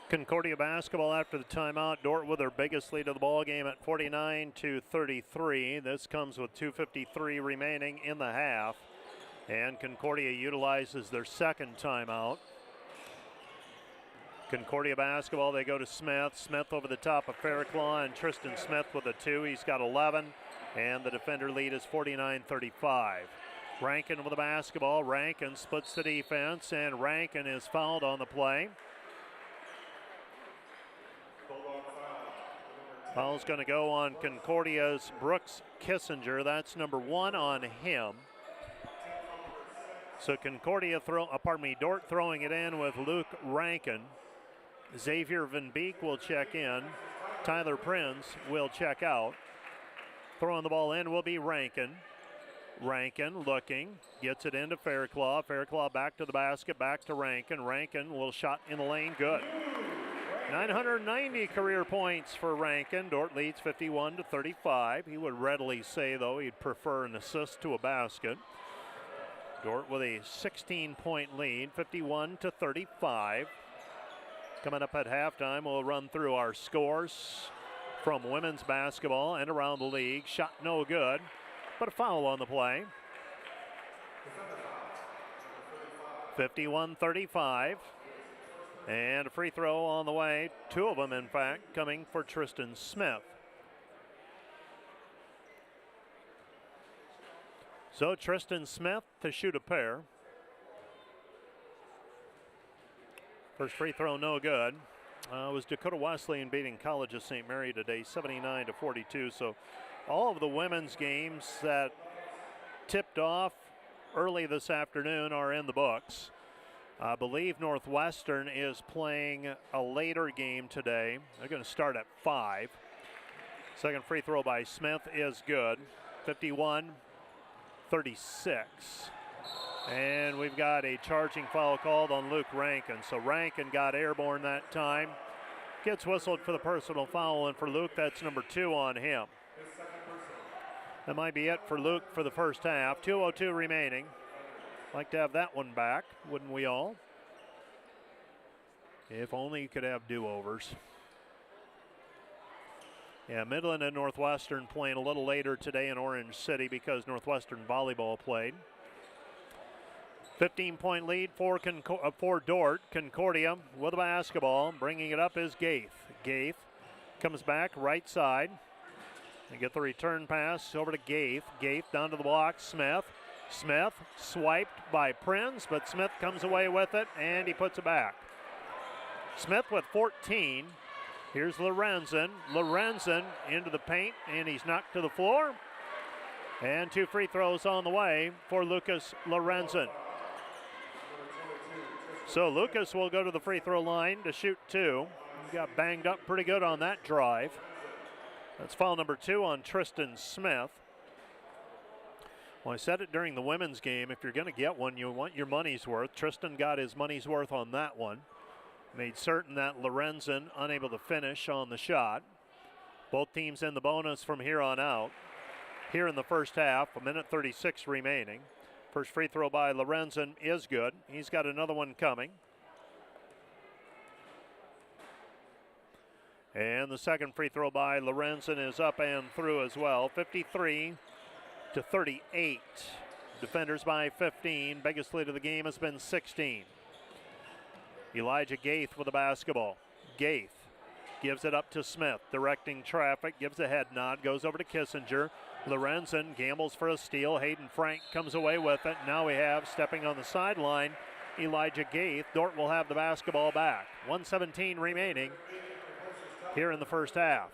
Concordia basketball after the timeout. Dordt with their biggest lead of the ball game at 49-33. This comes with 2:53 remaining in the half. And Concordia utilizes their second timeout. Concordia basketball, they go to Smith. Smith over the top of Fairclough, and Tristan Smith with a 2. He's got 11, and the defender lead is 49-35. Rankin with the basketball. Rankin splits the defense, and Rankin is fouled on the play. Foul's going to go on Concordia's Brooks Kissinger. That's number 1 on him. So Dordt throwing it in with Luke Rankin. Xavier Van Beek will check in. Tyler Prinz will check out. Throwing the ball in will be Rankin. Rankin looking, gets it into Fairclough. Fairclough back to the basket, back to Rankin. Rankin, little shot in the lane, good. 990 career points for Rankin. Dordt leads 51-35. He would readily say, though, he'd prefer an assist to a basket. Dordt with a 16-point lead, 51-35. Coming up at halftime, we'll run through our scores from women's basketball and around the league. Shot no good, but a foul on the play. 51-35. And a free throw on the way. 2 of them, in fact, coming for Tristan Smith. So Tristan Smith to shoot a pair. First free throw no good. Was Dakota Wesleyan beating College of St. Mary today, 79-42. So all of the women's games that tipped off early this afternoon are in the books. I believe Northwestern is playing a later game today. They're going to start at 5. Second free throw by Smith is good. 51-36. And we've got a charging foul called on Luke Rankin. So Rankin got airborne that time. Gets whistled for the personal foul, and for Luke, that's number 2 on him. That might be it for Luke for the first half. 2:02 remaining. Like to have that one back, wouldn't we all? If only you could have do-overs. Yeah, Midland and Northwestern playing a little later today in Orange City because Northwestern volleyball played. 15-point lead for Dordt. Concordia with the basketball. Bringing it up is Gaith. Gaith comes back right side. And get the return pass over to Gaith. Gaith down to the block. Smith. Smith swiped by Prinz, but Smith comes away with it, and he puts it back. Smith with 14. Here's Lorenzen. Lorenzen into the paint, and he's knocked to the floor. And 2 free throws on the way for Lucas Lorenzen. So Lucas will go to the free throw line to shoot 2. He got banged up pretty good on that drive. That's foul number 2 on Tristan Smith. Well, I said it during the women's game, if you're going to get one, you want your money's worth. Tristan got his money's worth on that one. Made certain that Lorenzen unable to finish on the shot. Both teams in the bonus from here on out. Here in the first half, 1:36 remaining. First free throw by Lorenzen is good. He's got another one coming. And the second free throw by Lorenzen is up and through as well. 53-38. Defenders by 15. Biggest lead of the game has been 16. Elijah Gaith with the basketball. Gaith gives it up to Smith, directing traffic, gives a head nod, goes over to Kissinger. Lorenzen gambles for a steal. Hayden Frank comes away with it. Now we have, stepping on the sideline, Elijah Gaith. Dordt will have the basketball back. 1:17 remaining here in the first half.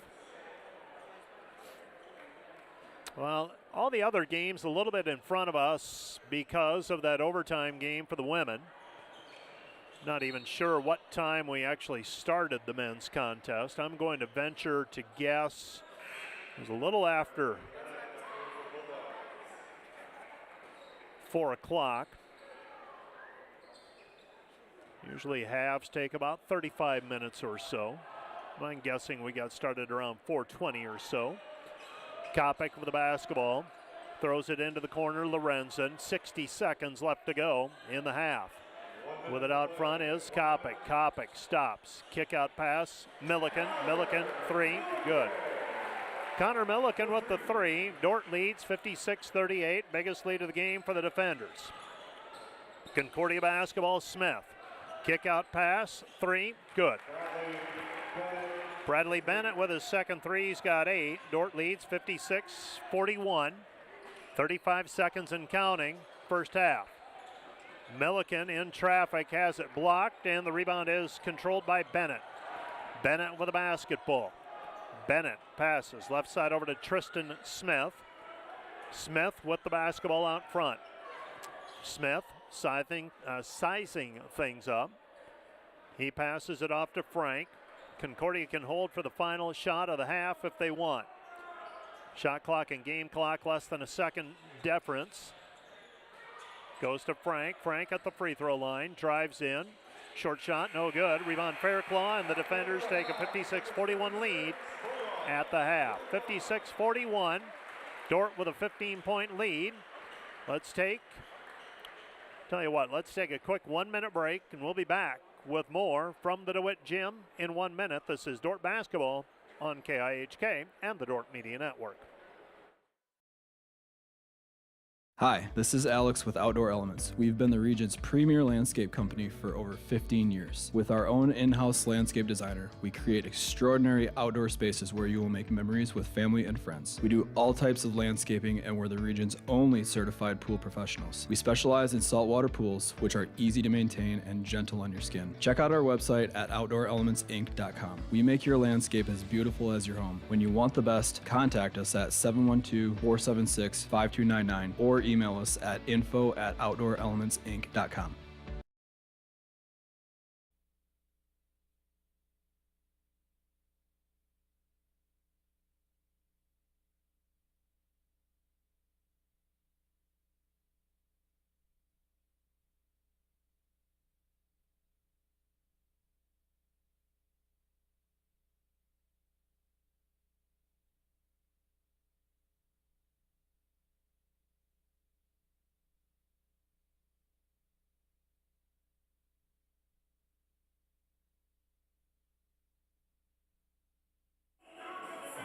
Well, all the other games a little bit in front of us because of that overtime game for the women. Not even sure what time we actually started the men's contest. I'm going to venture to guess it was a little after 4 o'clock. Usually halves take about 35 minutes or so. I'm guessing we got started around 4:20 or so. Kopic with the basketball. Throws it into the corner. Lorenzen. 60 seconds left to go in the half. With it out front is Kopic. Kopic stops. Kick out pass. Milliken. Milliken, 3. Good. Connor Milliken with the 3. Dordt leads 56-38. Biggest lead of the game for the defenders. Concordia basketball. Smith. Kick out pass. 3. Good. Bradley Bennett with his second 3. He's got 8. Dordt leads 56-41. 35 seconds and counting. First half. Milliken in traffic has it blocked, and the rebound is controlled by Bennett. Bennett with a basketball. Bennett passes left side over to Tristan Smith. Smith with the basketball out front. Smith sizing things up. He passes it off to Frank. Concordia can hold for the final shot of the half if they want. Shot clock and game clock less than a second difference. Goes to Frank. Frank at the free throw line. Drives in. Short shot, no good. Rebound Fairclaw, and the defenders take a 56-41 lead at the half. 56-41. Dordt with a 15-point lead. Let's take a quick 1-minute break, and we'll be back with more from the DeWitt Gym in 1 minute. This is Dordt Basketball on KIHK and the Dordt Media Network. Hi, this is Alex with Outdoor Elements. We've been the region's premier landscape company for over 15 years. With our own in-house landscape designer, we create extraordinary outdoor spaces where you will make memories with family and friends. We do all types of landscaping, and we're the region's only certified pool professionals. We specialize in saltwater pools, which are easy to maintain and gentle on your skin. Check out our website at OutdoorElementsInc.com. We make your landscape as beautiful as your home. When you want the best, contact us at 712-476-5299 or email us at info@OutdoorElementsInc.com.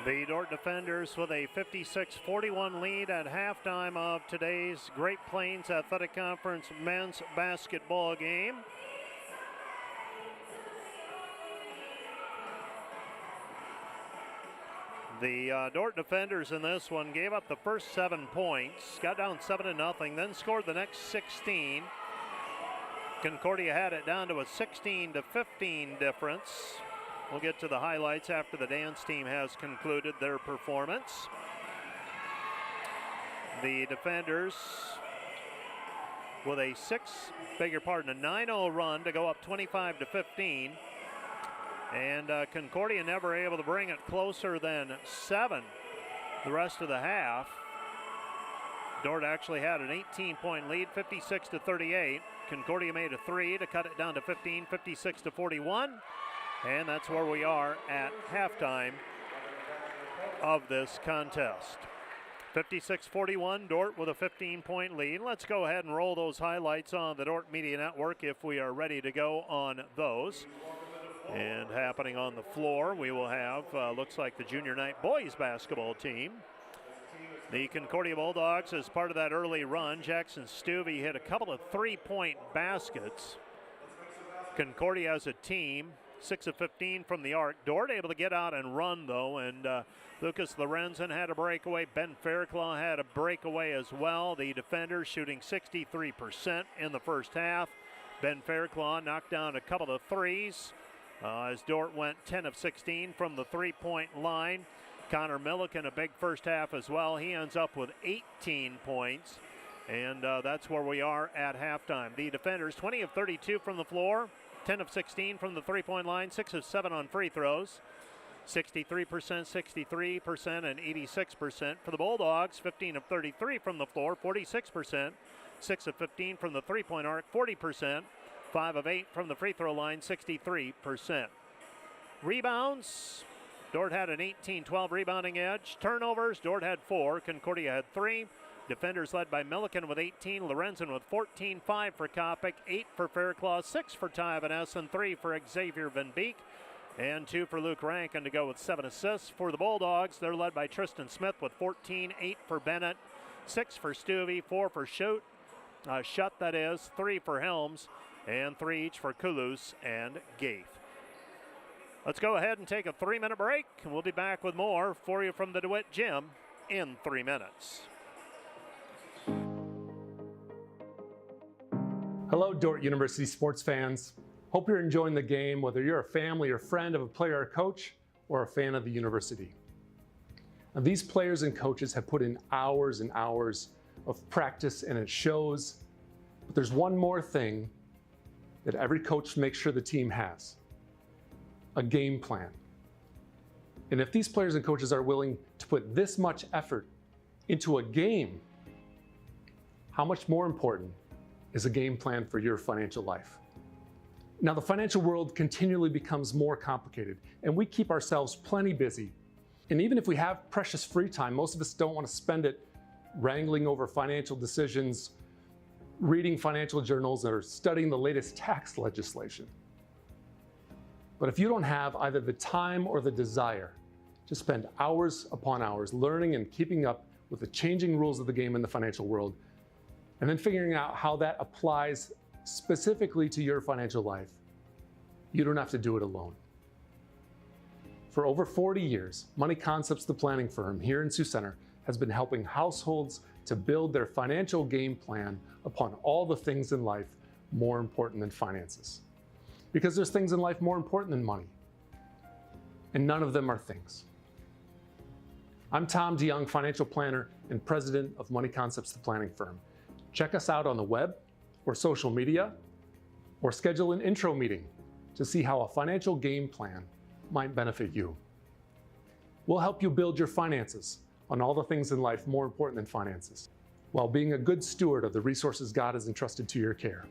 The Dordt defenders with a 56-41 lead at halftime of today's Great Plains Athletic Conference men's basketball game. The Dordt defenders in this one gave up the first 7 points, got down 7-0, then scored the next 16. Concordia had it down to a 16-15 difference. We'll get to the highlights after the dance team has concluded their performance. The defenders with a 9-0 run to go up 25-15. And Concordia never able to bring it closer than 7 the rest of the half. Dordt actually had an 18-point lead, 56-38. Concordia made a 3 to cut it down to 15, 56-41. And that's where we are at halftime of this contest. 56-41, Dordt with a 15-point lead. Let's go ahead and roll those highlights on the Dordt Media Network if we are ready to go on those. And happening on the floor, we will have, looks like the junior night boys basketball team. The Concordia Bulldogs, as part of that early run, Jackson Stuvey hit a couple of 3-point baskets. Concordia as a team, 6 of 15 from the arc. Dordt able to get out and run, though, and Lucas Lorenzen had a breakaway. Ben Fairclaw had a breakaway as well. The defenders shooting 63% in the first half. Ben Fairclaw knocked down a couple of threes as Dordt went 10 of 16 from the three-point line. Connor Milliken, a big first half as well. He ends up with 18 points, and that's where we are at halftime. The defenders, 20 of 32 from the floor, 10 of 16 from the three-point line, 6 of 7 on free throws, 63%, 63%, and 86%. For the Bulldogs, 15 of 33 from the floor, 46%, 6 of 15 from the three-point arc, 40%, 5 of 8 from the free throw line, 63%. Rebounds, Dordt had an 18-12 rebounding edge. Turnovers, Dordt had 4, Concordia had 3. Defenders led by Milliken with 18, Lorenzen with 14, 5 for Kopic, 8 for Fairclaw, 6 for Ty Van Essen, 3 for Xavier Van Beek, and 2 for Luke Rankin to go with 7 assists. For the Bulldogs, they're led by Tristan Smith with 14, 8 for Bennett, 6 for Stuvey, 4 for Schutt, that is, 3 for Helms, and 3 each for Kulus and Gaith. Let's go ahead and take a 3-minute break, and we'll be back with more for you from the DeWitt Gym in 3 minutes. Hello, Dordt University sports fans. Hope you're enjoying the game, whether you're a family or friend of a player or coach. or a fan of the university. Now, these players and coaches have put in hours and hours of practice, and it shows. But there's one more thing that every coach makes sure the team has: a game plan. And if these players and coaches are willing to put this much effort into a game, how much more important is a game plan for your financial life? Now, the financial world continually becomes more complicated, and we keep ourselves plenty busy. And even if we have precious free time, most of us don't want to spend it wrangling over financial decisions, reading financial journals, or studying the latest tax legislation. But if you don't have either the time or the desire to spend hours upon hours learning and keeping up with the changing rules of the game in the financial world, and then figuring out how that applies specifically to your financial life, you don't have to do it alone. For over 40 years, Money Concepts, the planning firm here in Sioux Center, has been helping households to build their financial game plan upon all the things in life more important than finances. Because there's things in life more important than money, and none of them are things. I'm Tom DeYoung, financial planner and president of Money Concepts, the planning firm. Check us out on the web or social media, or schedule an intro meeting to see how a financial game plan might benefit you. We'll help you build your finances on all the things in life more important than finances, while being a good steward of the resources God has entrusted to your care.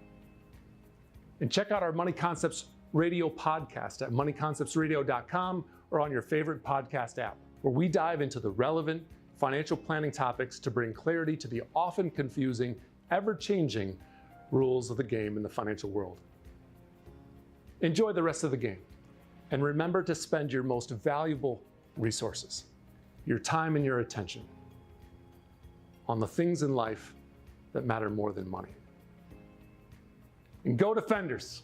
And check out our Money Concepts Radio podcast at moneyconceptsradio.com or on your favorite podcast app, where we dive into the relevant financial planning topics to bring clarity to the often confusing, ever-changing rules of the game in the financial world. Enjoy the rest of the game, and remember to spend your most valuable resources, your time and your attention, on the things in life that matter more than money. And go Defenders!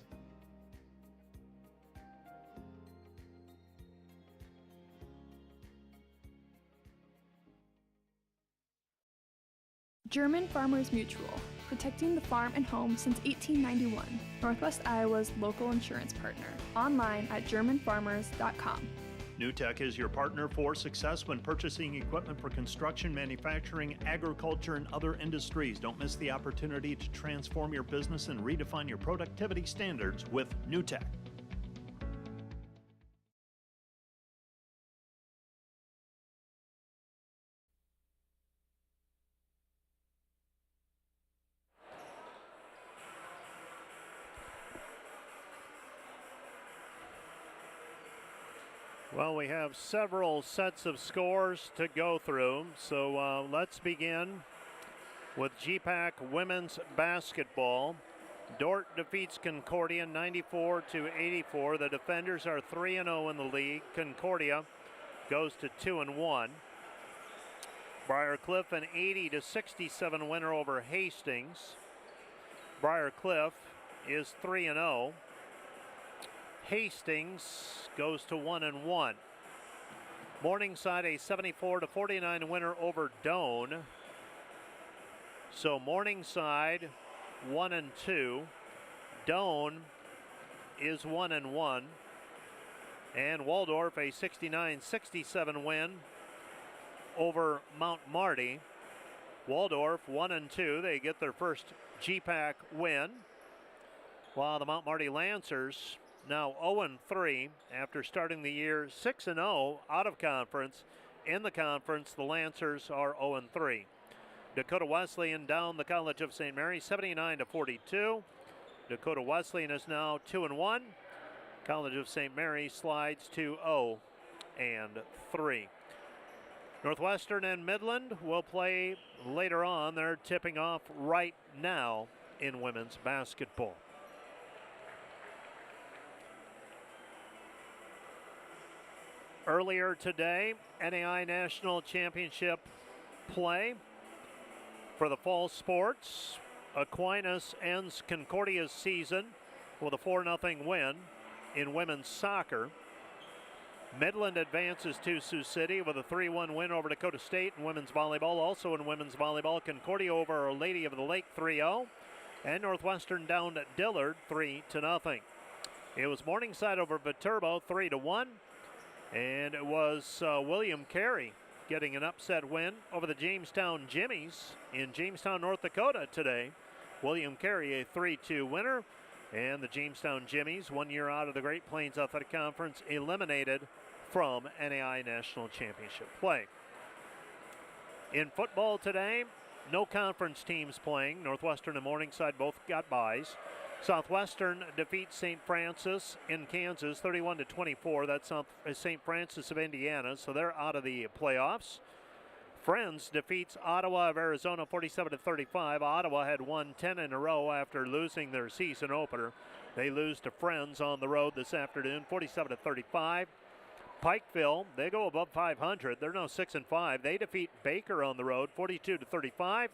German Farmers Mutual, protecting the farm and home since 1891. Northwest Iowa's local insurance partner. Online at germanfarmers.com. NewTek is your partner for success when purchasing equipment for construction, manufacturing, agriculture, and other industries. Don't miss the opportunity to transform your business and redefine your productivity standards with NewTek. Well, we have several sets of scores to go through, so let's begin with GPAC women's basketball. Dordt defeats Concordia 94-84. The Defenders are 3-0 in the league. Concordia goes to 2-1. Briarcliff an 80-67 winner over Hastings. Briarcliff is 3-0. Hastings goes to 1-1. Morningside a 74-49 winner over Doane. So Morningside 1-2. Doane is 1-1. And Waldorf a 69-67 win over Mount Marty. Waldorf 1-2. They get their first GPAC win, while the Mount Marty Lancers now 0-3 after starting the year 6-0 out of conference. In the conference, the Lancers are 0-3. Dakota Wesleyan down the College of St. Mary 79-42. Dakota Wesleyan is now 2-1. College of St. Mary slides to 0-3. Northwestern and Midland will play later on. They're tipping off right now in women's basketball. Earlier today, NAI National Championship play for the fall sports. Aquinas ends Concordia's season with a 4-0 win in women's soccer. Midland advances to Sioux City with a 3-1 win over Dakota State in women's volleyball. Also in women's volleyball, Concordia over Our Lady of the Lake 3-0. And Northwestern down at Dillard 3-0. It was Morningside over Viterbo 3-1. And it was William Carey getting an upset win over the Jamestown Jimmies in Jamestown, North Dakota today. William Carey, a 3-2 winner. And the Jamestown Jimmies, 1 year out of the Great Plains Athletic Conference, eliminated from NAI National Championship play. In football today, no conference teams playing. Northwestern and Morningside both got byes. Southwestern defeats St. Francis in Kansas 31-24. That's St. Francis of Indiana, so they're out of the playoffs. Friends defeats Ottawa of Arizona 47-35. Ottawa had won 10 in a row after losing their season opener. They lose to Friends on the road this afternoon 47-35. Pikeville, they go above 500. They're now 6-5. They defeat Baker on the road 42-35.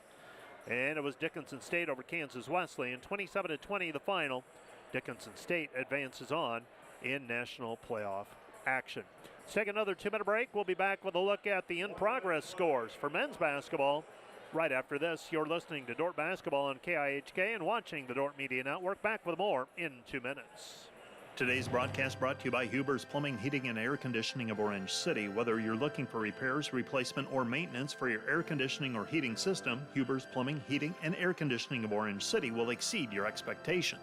And it was Dickinson State over Kansas Wesleyan 27-20 the final. Dickinson State advances on in national playoff action. Let's take another 2-minute break. We'll be back with a look at the in-progress scores for men's basketball. Right after this, you're listening to Dordt Basketball on KIHK and watching the Dordt Media Network. Back with more in 2 minutes. Today's broadcast brought to you by Huber's Plumbing, Heating, and Air Conditioning of Orange City. Whether you're looking for repairs, replacement, or maintenance for your air conditioning or heating system, Huber's Plumbing, Heating, and Air Conditioning of Orange City will exceed your expectation.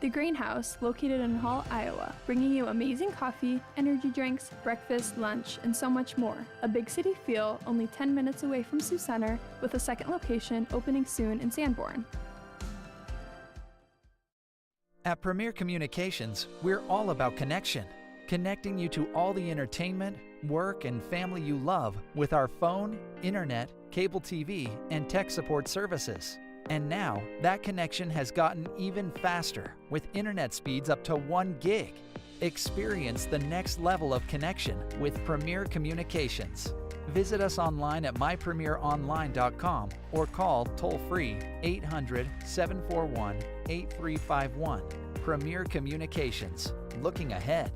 The Grain House, located in Hall, Iowa, bringing you amazing coffee, energy drinks, breakfast, lunch, and so much more. A big city feel, only 10 minutes away from Sioux Center, with a second location opening soon in Sanborn. At Premier Communications, we're all about connection, connecting you to all the entertainment, work, and family you love with our phone, internet, cable TV, and tech support services. And now, that connection has gotten even faster with internet speeds up to 1 gig. Experience the next level of connection with Premier Communications. Visit us online at mypremieronline.com or call toll-free 800-741-8351. Premier Communications, looking ahead.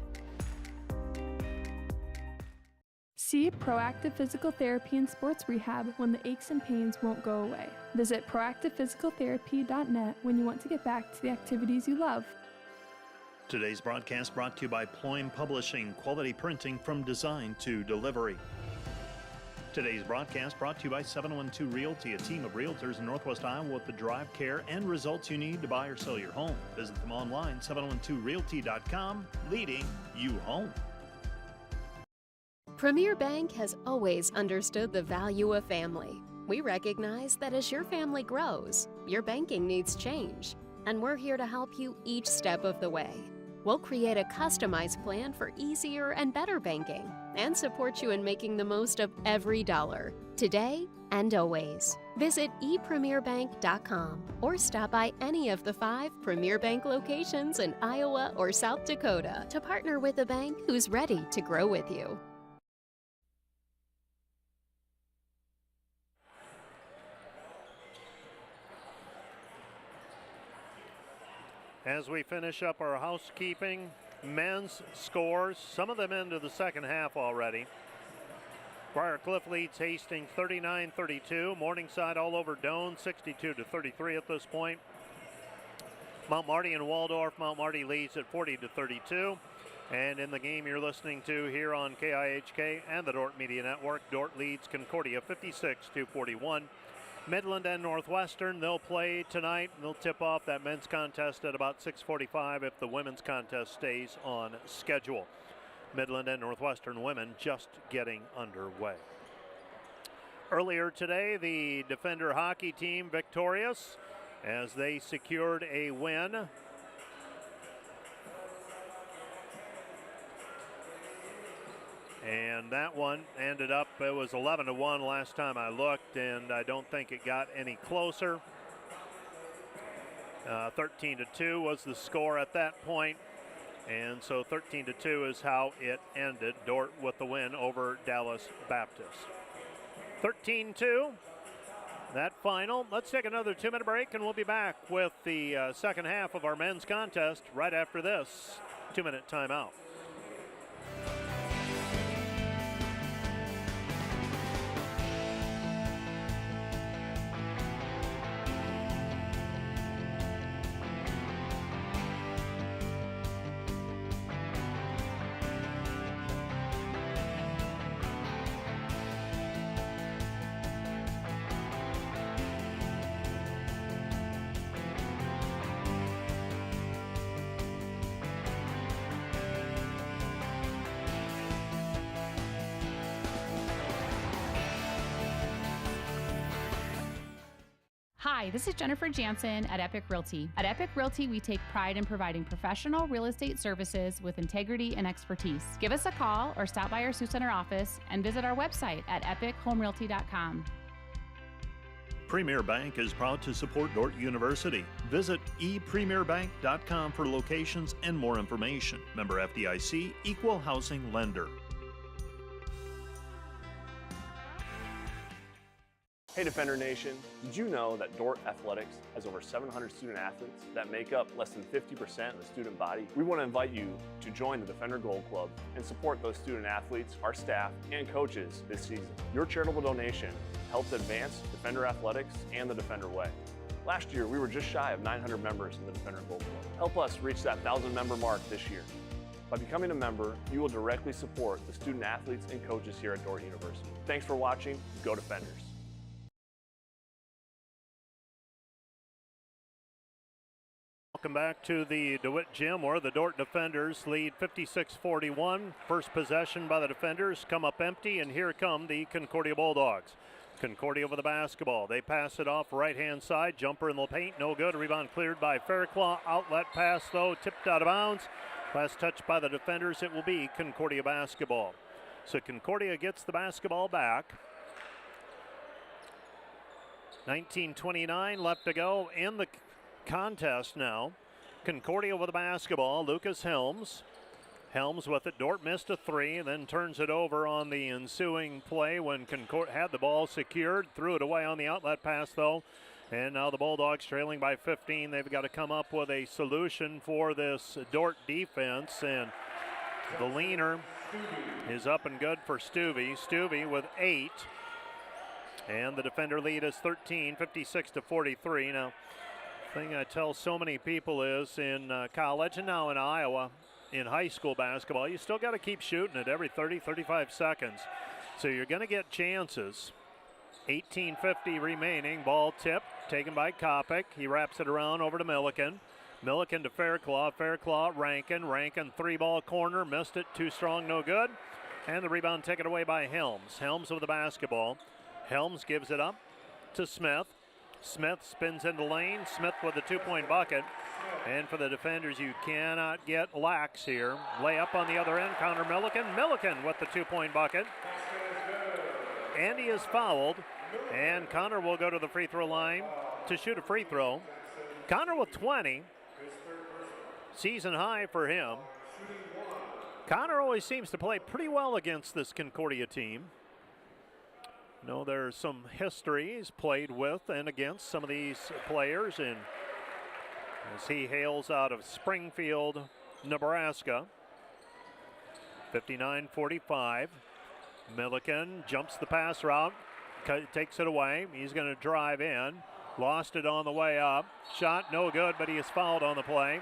See Proactive Physical Therapy and Sports Rehab when the aches and pains won't go away. Visit proactivephysicaltherapy.net when you want to get back to the activities you love. Today's broadcast brought to you by Ployne Publishing, quality printing from design to delivery. Today's broadcast brought to you by 712 Realty, a team of realtors in Northwest Iowa with the drive, care, and results you need to buy or sell your home. Visit them online, 712realty.com, leading you home. Premier Bank has always understood the value of family. We recognize that as your family grows, your banking needs change, and we're here to help you each step of the way. We'll create a customized plan for easier and better banking and support you in making the most of every dollar, today and always. Visit epremierbank.com or stop by any of the 5 Premier Bank locations in Iowa or South Dakota to partner with a bank who's ready to grow with you. As we finish up our housekeeping, men's scores, some of them into the second half already. Briarcliff leads Hastings 39-32. Morningside all over Doane 62-33 at this point. Mount Marty and Waldorf, Mount Marty leads at 40-32. And in the game you're listening to here on KIHK and the Dordt Media Network, Dordt leads Concordia 56-41. Midland and Northwestern, they'll play tonight. They'll tip off that men's contest at about 6:45 if the women's contest stays on schedule. Midland and Northwestern women just getting underway. Earlier today, the Defender hockey team victorious as they secured a win. And that one ended up, it was 11-1 last time I looked, and I don't think it got any closer. 13-2 was the score at that point, and so 13-2 is how it ended. Dordt with the win over Dallas Baptist. 13-2, that final. Let's take another 2-minute break, and we'll be back with the second half of our men's contest right after this 2-minute timeout. Hi, this is Jennifer Jansen at Epic Realty. At Epic Realty, we take pride in providing professional real estate services with integrity and expertise. Give us a call or stop by our Sioux Center office and visit our website at epichomerealty.com. Premier Bank is proud to support Dordt University. Visit epremierbank.com for locations and more information. Member FDIC, Equal Housing Lender. Hey Defender Nation, did you know that Dordt Athletics has over 700 student athletes that make up less than 50% of the student body? We want to invite you to join the Defender Gold Club and support those student athletes, our staff, and coaches this season. Your charitable donation helps advance Defender Athletics and the Defender Way. Last year, we were just shy of 900 members in the Defender Gold Club. Help us reach that 1,000 member mark this year. By becoming a member, you will directly support the student athletes and coaches here at Dordt University. Thanks for watching. Go Defenders. Welcome back to the DeWitt Gym, where the Dordt Defenders lead 56-41. First possession by the Defenders, come up empty, and here come the Concordia Bulldogs. Concordia with the basketball. They pass it off right-hand side. Jumper in the paint, no good. Rebound cleared by Fairclaw. Outlet pass, though, tipped out of bounds. Last touch by the Defenders, it will be Concordia basketball. So Concordia gets the basketball back. 19:29 left to go in the contest now. Concordia with the basketball. Lucas Helms. Helms with it. Dordt missed a three, then turns it over on the ensuing play when Concordia had the ball secured. Threw it away on the outlet pass, though. And now the Bulldogs trailing by 15. They've got to come up with a solution for this Dordt defense. And the leaner is up and good for Stuvey. Stuvey with 8. And the Defender lead is 13, 56-43. Now, thing I tell so many people is in college and now in Iowa, in high school basketball, you still got to keep shooting it every 30, 35 seconds. So you're going to get chances. 18:50 remaining. Ball tipped, taken by Kopic. He wraps it around over to Milliken. Milliken to Fairclaw. Fairclaw, Rankin. Rankin, three-ball corner. Missed it. Too strong, no good. And the rebound taken away by Helms. Helms with the basketball. Helms gives it up to Smith. Smith spins into lane. Smith with a two-point bucket. And for the Defenders, you cannot get lax here. Layup on the other end. Connor Milliken. Milliken with the two-point bucket. And he is fouled. And Connor will go to the free throw line to shoot a free throw. Connor with 20. Season high for him. Connor always seems to play pretty well against this Concordia team. No, there's some history he's played with and against some of these players, and as he hails out of Springfield, Nebraska. 59-45. Milliken jumps the pass route, takes it away. He's going to drive in. Lost it on the way up. Shot no good, but he is fouled on the play.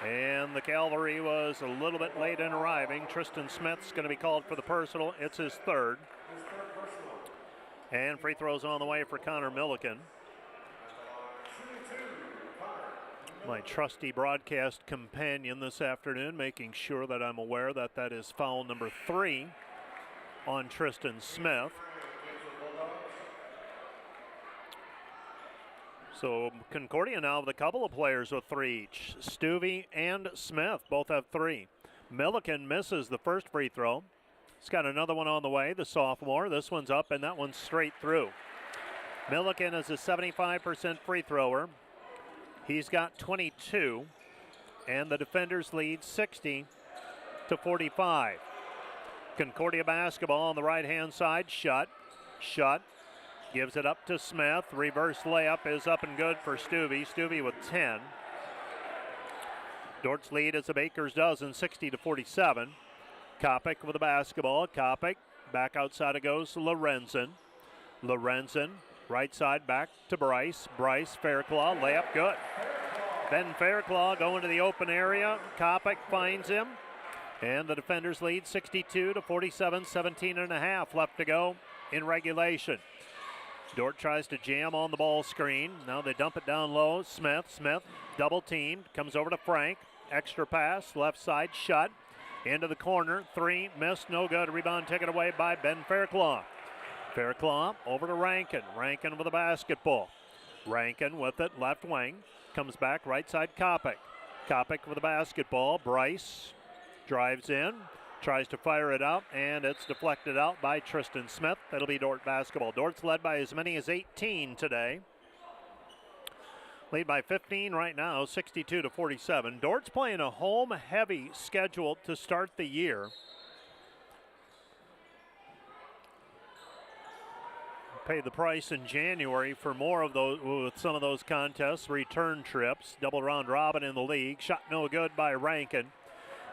And the Cavalry was a little bit late in arriving. Tristan Smith's going to be called for the personal. It's his third. And free throws on the way for Connor Milliken. My trusty broadcast companion this afternoon, making sure that I'm aware that that is foul number 3 on Tristan Smith. So Concordia now with a couple of players with 3 each. Stuvey and Smith both have 3. Milliken misses the first free throw. He's got another one on the way, the sophomore. This one's up, and that one's straight through. Milliken is a 75% free thrower. He's got 22, and the Defenders lead 60-45. Concordia basketball on the right-hand side. Shut. Gives it up to Smith. Reverse layup is up and good for Stuvey. Stuvey with 10. Dordt's lead is a baker's dozen, 60-47. Kopic with the basketball. Kopic, back outside it goes Lorenzen. Lorenzen, right side back to Bryce. Bryce, Fairclaw, layup good. Ben Fairclaw going to the open area. Kopic finds him. And the Defenders lead 62-47, 17 and a half left to go in regulation. Dordt tries to jam on the ball screen. Now they dump it down low. Smith, double teamed, comes over to Frank. Extra pass, left side, shut. Into the corner, 3, missed, no good. Rebound taken away by Ben Fairclaw. Fairclaw over to Rankin. Rankin with the basketball. Rankin with it, left wing. Comes back, right side, Kopic. Kopic with the basketball. Bryce drives in, tries to fire it out, and it's deflected out by Tristan Smith. That'll be Dordt basketball. Dort's led by as many as 18 today. Lead by 15 right now, 62-47. Dort's playing a home-heavy schedule to start the year. Paid the price in January for more of those, with some of those contests, return trips, double round robin in the league. Shot no good by Rankin.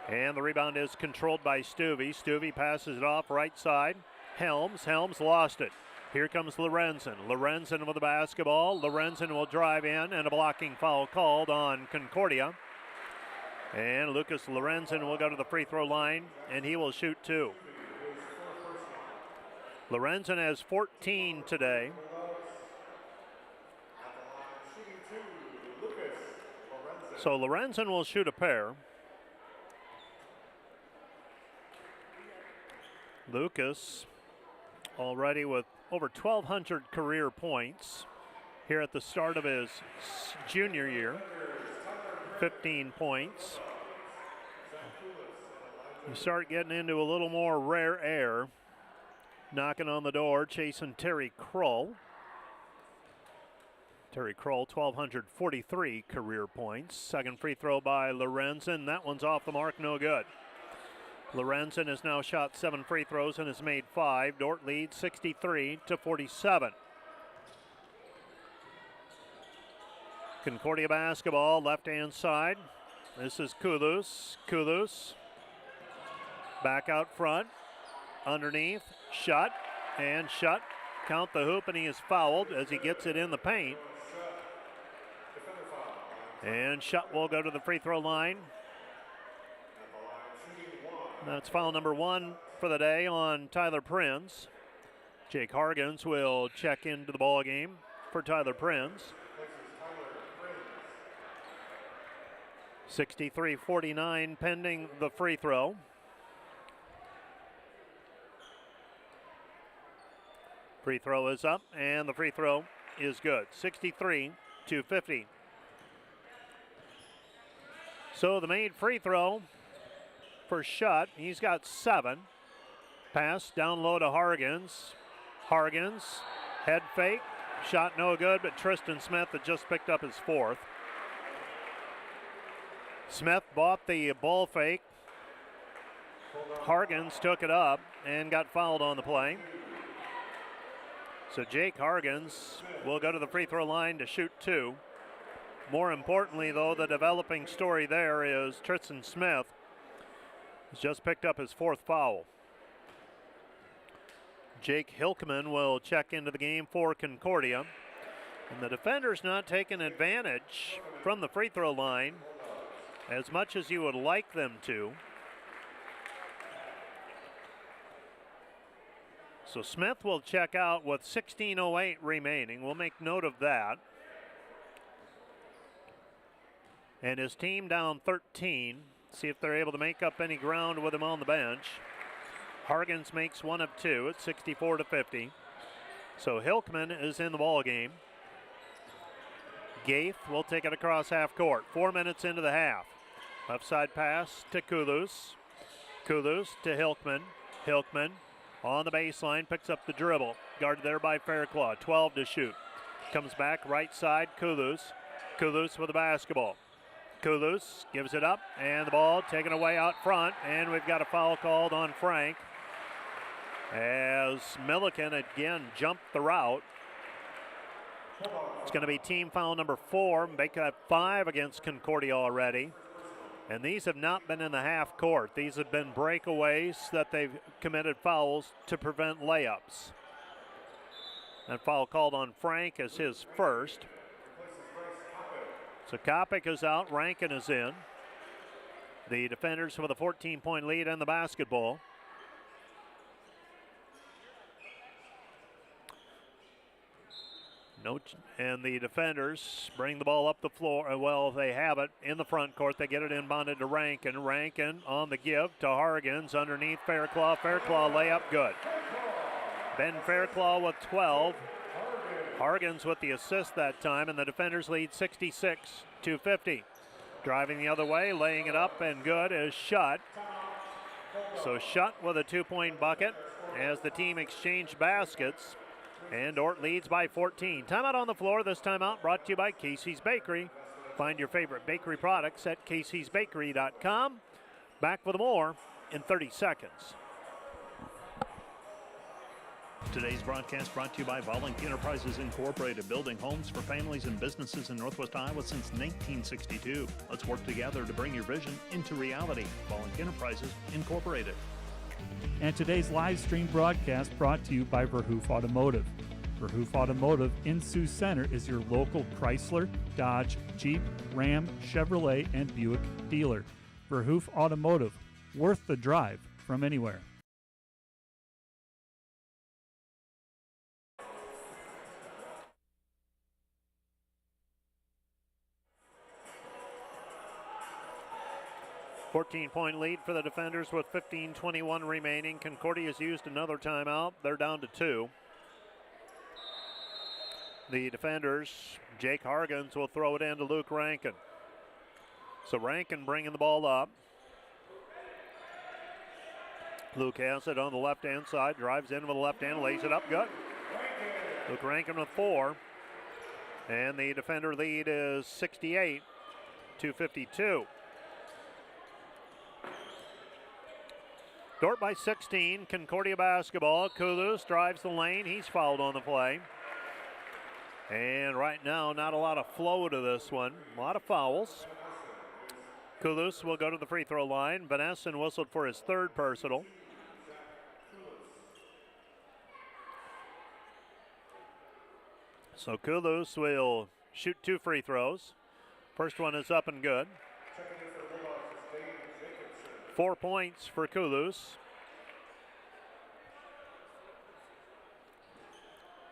And the rebound is controlled by Stuvey. Stuvey passes it off right side. Helms lost it. Here comes Lorenzen. Lorenzen with the basketball. Lorenzen will drive in, and a blocking foul called on Concordia. And Lucas Lorenzen will go to the free throw line, and he will shoot 2. Lorenzen has 14 today. So Lorenzen will shoot a pair. Lucas already with over 1,200 career points here at the start of his junior year. 15 points. You start getting into a little more rare air. Knocking on the door, chasing Terry Kroll. Terry Kroll, 1,243 career points. Second free throw by Lorenzen. That one's off the mark, no good. Lorenzen has now shot 7 free throws and has made 5. Dordt leads 63-47. Concordia basketball, left-hand side. This is Kulus. Kulus back out front. Underneath, shut, and shut. Count the hoop, and he is fouled as he gets it in the paint. And Shutt will go to the free throw line. That's foul number 1 for the day on Tyler Prinz. Jake Hargens will check into the ball game for Tyler Prinz. 63-49 pending the free throw. Free throw is up, and the free throw is good. 63-50. So the made free throw for Shutt, he's got 7. Pass down low to Hargens. Hargens, head fake, shot no good, but Tristan Smith had just picked up his 4th. Smith bought the ball fake. Hargens took it up and got fouled on the play. So Jake Hargens will go to the free throw line to shoot 2. More importantly, though, the developing story there is Tristan Smith has just picked up his 4th foul. Jake Hilkeman will check into the game for Concordia. And the defenders not taking advantage from the free throw line as much as you would like them to. So Smith will check out with 16:08 remaining. We'll make note of that. And his team down 13. See if they're able to make up any ground with him on the bench. Hargens makes 1 of 2 at 64-50. So Hilkman is in the ball game. Gaith will take it across half court. 4 minutes into the half. Left side pass to Kulus. Kulus to Hilkman. Hilkman on the baseline, picks up the dribble. Guarded there by Fairclough. 12 to shoot. Comes back right side, Kulus. Kulus with the basketball. Kulus gives it up, and the ball taken away out front, and we've got a foul called on Frank as Milliken again jumped the route. It's going to be team foul number 4, make that 5 against Concordia already. And these have not been in the half court. These have been breakaways that they've committed fouls to prevent layups. That foul called on Frank as his first. So Kopic is out, Rankin is in. The defenders with a 14-point lead in the basketball. And the defenders bring the ball up the floor. Well, they have it in the front court. They get it inbounded to Rankin. Rankin on the give to Hargens underneath Fairclough. Fairclough layup good. Ben Fairclough with 12. Hargens with the assist that time, and the defenders lead 66-50. Driving the other way, laying it up, and good is Schutt. So Schutt with a 2-point bucket as the team exchanged baskets, and Dordt leads by 14. Timeout on the floor. This timeout brought to you by Casey's Bakery. Find your favorite bakery products at caseysbakery.com. Back with more in 30 seconds. Today's broadcast brought to you by Volink Enterprises Incorporated, building homes for families and businesses in Northwest Iowa since 1962. Let's work together to bring your vision into reality. Volink Enterprises Incorporated. And today's live stream broadcast brought to you by Verhoof Automotive. Verhoof Automotive in Sioux Center is your local Chrysler, Dodge, Jeep, Ram, Chevrolet, and Buick dealer. Verhoof Automotive, worth the drive from anywhere. A 14-point lead for the defenders with 15:21 remaining. Concordia has used another timeout. They're down to 2. The defenders, Jake Hargens, will throw it in to Luke Rankin. So Rankin bringing the ball up. Luke has it on the left-hand side, drives in with the left hand, lays it up, good. Luke Rankin with 4. And the defender lead is 68-52. Dordt by 16, Concordia basketball. Kulus drives the lane. He's fouled on the play. And right now, not a lot of flow to this one. A lot of fouls. Kulus will go to the free throw line. Vanesson whistled for his 3rd personal. So Kulus will shoot 2 free throws. First one is up and good. 4 points for Kulus.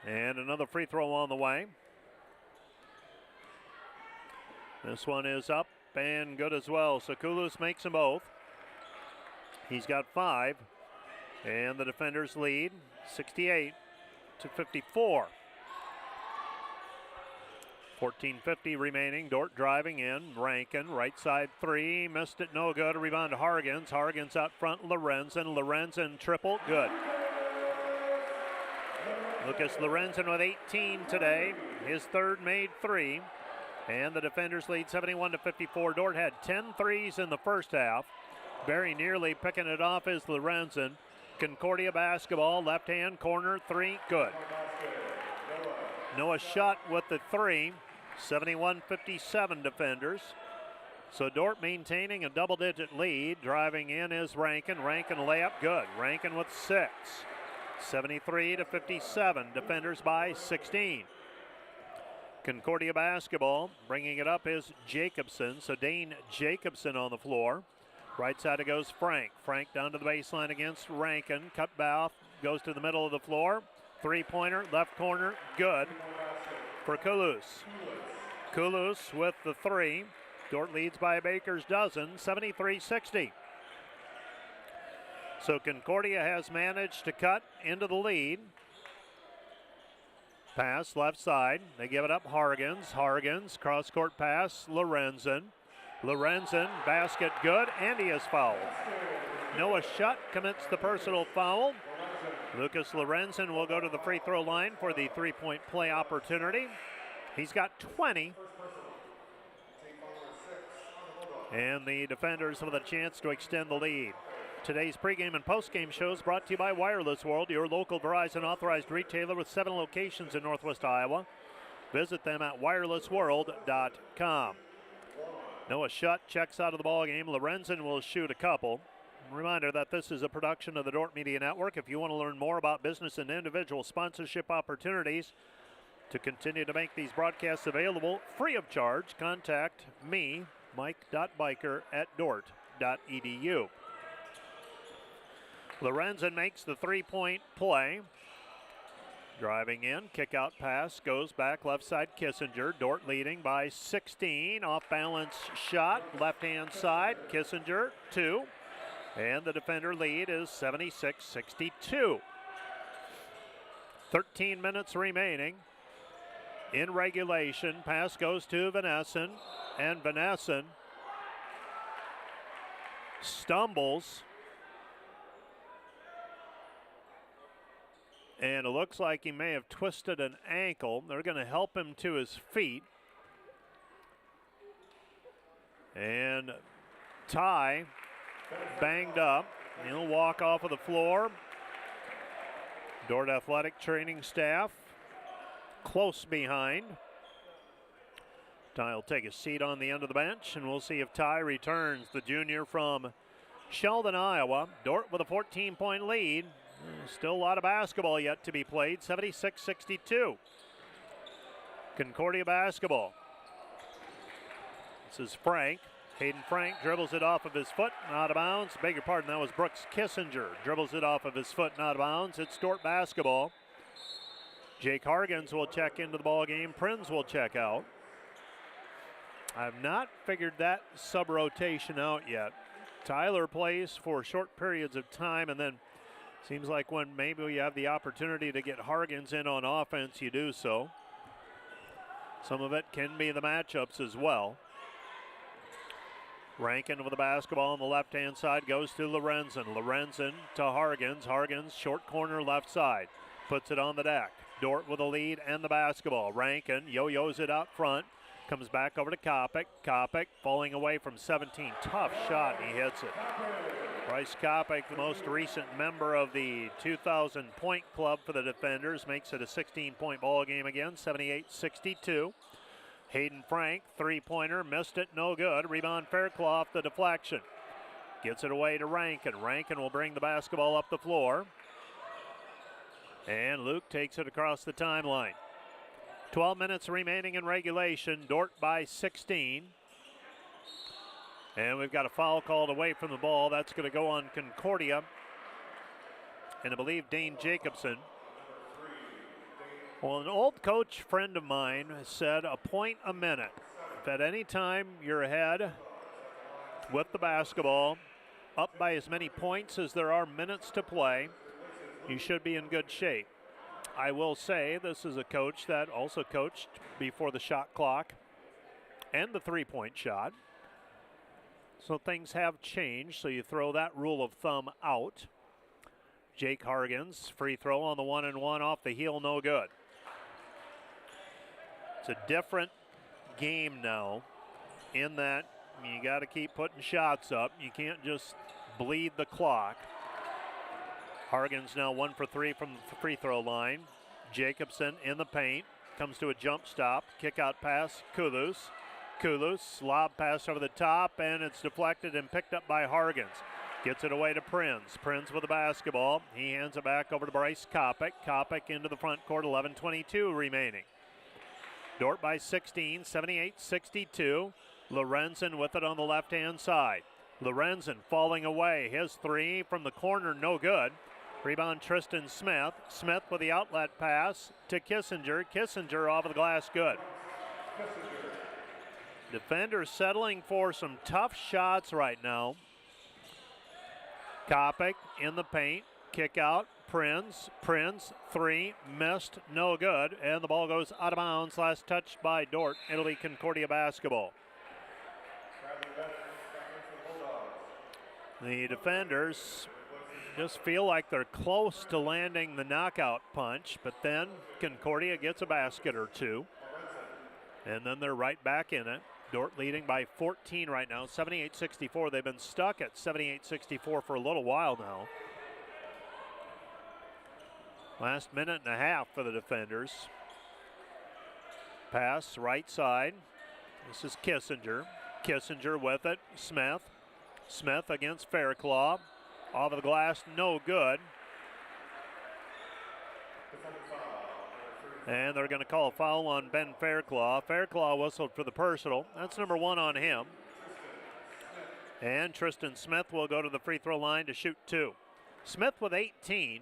And another free throw on the way. This one is up and good as well. So Kulus makes them both. He's got 5. And the defenders lead 68-54. 14:50 remaining. Dordt driving in. Rankin, right side 3. Missed it, no good. Rebound to Hargens. Hargens out front, Lorenzen. Lorenzen triple, good. Lucas Lorenzen with 18 today. His 3rd made 3. And the defenders lead 71-54. Dordt had 10 threes in the first half. Very nearly picking it off is Lorenzen. Concordia basketball, left hand corner 3, good. Noah Schutt with the 3. 71-57 defenders. So Dordt maintaining a double-digit lead. Driving in is Rankin. Rankin layup, good. Rankin with 6. 73-57. Defenders by 16. Concordia basketball. Bringing it up is Jacobson. So Dane Jacobson on the floor. Right side it goes Frank. Frank down to the baseline against Rankin. Cut back, goes to the middle of the floor. 3-pointer, left corner, good for Kulus. Kulus with the 3. Dordt leads by a baker's dozen, 73-60. So Concordia has managed to cut into the lead. Pass left side. They give it up Hargens. Hargens, cross-court pass, Lorenzen. Lorenzen, basket good, and he is fouled. Noah Schutt commits the personal foul. Lucas Lorenzen will go to the free throw line for the 3-point play opportunity. He's got 20. And the defenders have a chance to extend the lead. Today's pregame and postgame shows brought to you by Wireless World, your local Verizon authorized retailer with 7 locations in Northwest Iowa. Visit them at wirelessworld.com. Noah Schutt checks out of the ball game. Lorenzen will shoot a couple. Reminder that this is a production of the Dordt Media Network. If you want to learn more about business and individual sponsorship opportunities to continue to make these broadcasts available free of charge, contact me, mike.biker@dordt.edu. Lorenzen makes the 3-point play. Driving in, kick out pass, goes back left side Kissinger. Dordt leading by 16. Off balance shot, left hand side, Kissinger 2. And the defender lead is 76-62. 13 minutes remaining. in regulation. Pass goes to Vanessen, and Vanessen stumbles. And it looks like he may have twisted an ankle. They're going to help him to his feet. And Ty banged up. He'll walk off of the floor. Dordt athletic training staff close behind. Ty will take a seat on the end of the bench, and we'll see if Ty returns, the junior from Sheldon, Iowa. Dordt with a 14-point lead. Still a lot of basketball yet to be played. 76-62. Concordia basketball. This is Frank. Hayden Frank dribbles it off of his foot, out of bounds. Beg your pardon, that was Brooks Kissinger. Dribbles it off of his foot, out of bounds. It's Dordt basketball. Jake Hargens will check into the ball game. Prinz will check out. I've not figured that sub-rotation out yet. Tyler plays for short periods of time, and then seems like when maybe you have the opportunity to get Hargens in on offense, you do so. Some of it can be the matchups as well. Rankin with the basketball on the left-hand side goes to Lorenzen. Lorenzen to Hargens. Hargens, short corner left side. Puts it on the deck. Dordt with the lead and the basketball. Rankin yo-yos it out front. Comes back over to Kopic. Kopic falling away from 17. Tough shot, and he hits it. Bryce Kopic, the most recent member of the 2,000-point club for the defenders, makes it a 16-point ball game again, 78-62. Hayden Frank, three-pointer, missed it, no good. Rebound Fairclough off the deflection. Gets it away to Rankin. Rankin will bring the basketball up the floor. And Luke takes it across the timeline. 12 minutes remaining in regulation. Dordt by 16. And we've got a foul called away from the ball. That's going to go on Concordia. And I believe Dane Jacobson. Well, an old coach friend of mine has said a point a minute. If at any time you're ahead with the basketball, up by as many points as there are minutes to play, you should be in good shape. I will say this is a coach that also coached before the shot clock and the three-point shot. So things have changed, so you throw that rule of thumb out. Jake Hargens, free throw on the 1-and-1 off the heel, no good. It's a different game now in that you got to keep putting shots up. You can't just bleed the clock. Hargens now 1 for 3 from the free throw line. Jacobson in the paint. Comes to a jump stop. Kick out pass, Kulus. Kulus, lob pass over the top, and it's deflected and picked up by Hargens. Gets it away to Prinz. Prinz with the basketball. He hands it back over to Bryce Kopic. Kopic into the front court, 11:22 remaining. Dordt by 16, 78-62. Lorenzen with it on the left-hand side. Lorenzen falling away. His three from the corner, no good. Rebound Tristan Smith. Smith with the outlet pass to Kissinger. Kissinger off of the glass, good. Defenders settling for some tough shots right now. Kopic in the paint. Kick out. Prinz, three, missed, no good, and the ball goes out of bounds. Last touch by Dordt. It'll be Concordia basketball. The defenders just feel like they're close to landing the knockout punch, but then Concordia gets a basket or two, and then they're right back in it. Dordt leading by 14 right now, 78-64. They've been stuck at 78-64 for a little while now. Last minute and a half for the defenders. Pass right side. This is Kissinger. Kissinger with it. Smith. Smith against Fairclough. Off of the glass, no good. And they're going to call a foul on Ben Fairclough. Fairclough whistled for the personal. That's number 1 on him. And Tristan Smith will go to the free throw line to shoot 2. Smith with 18.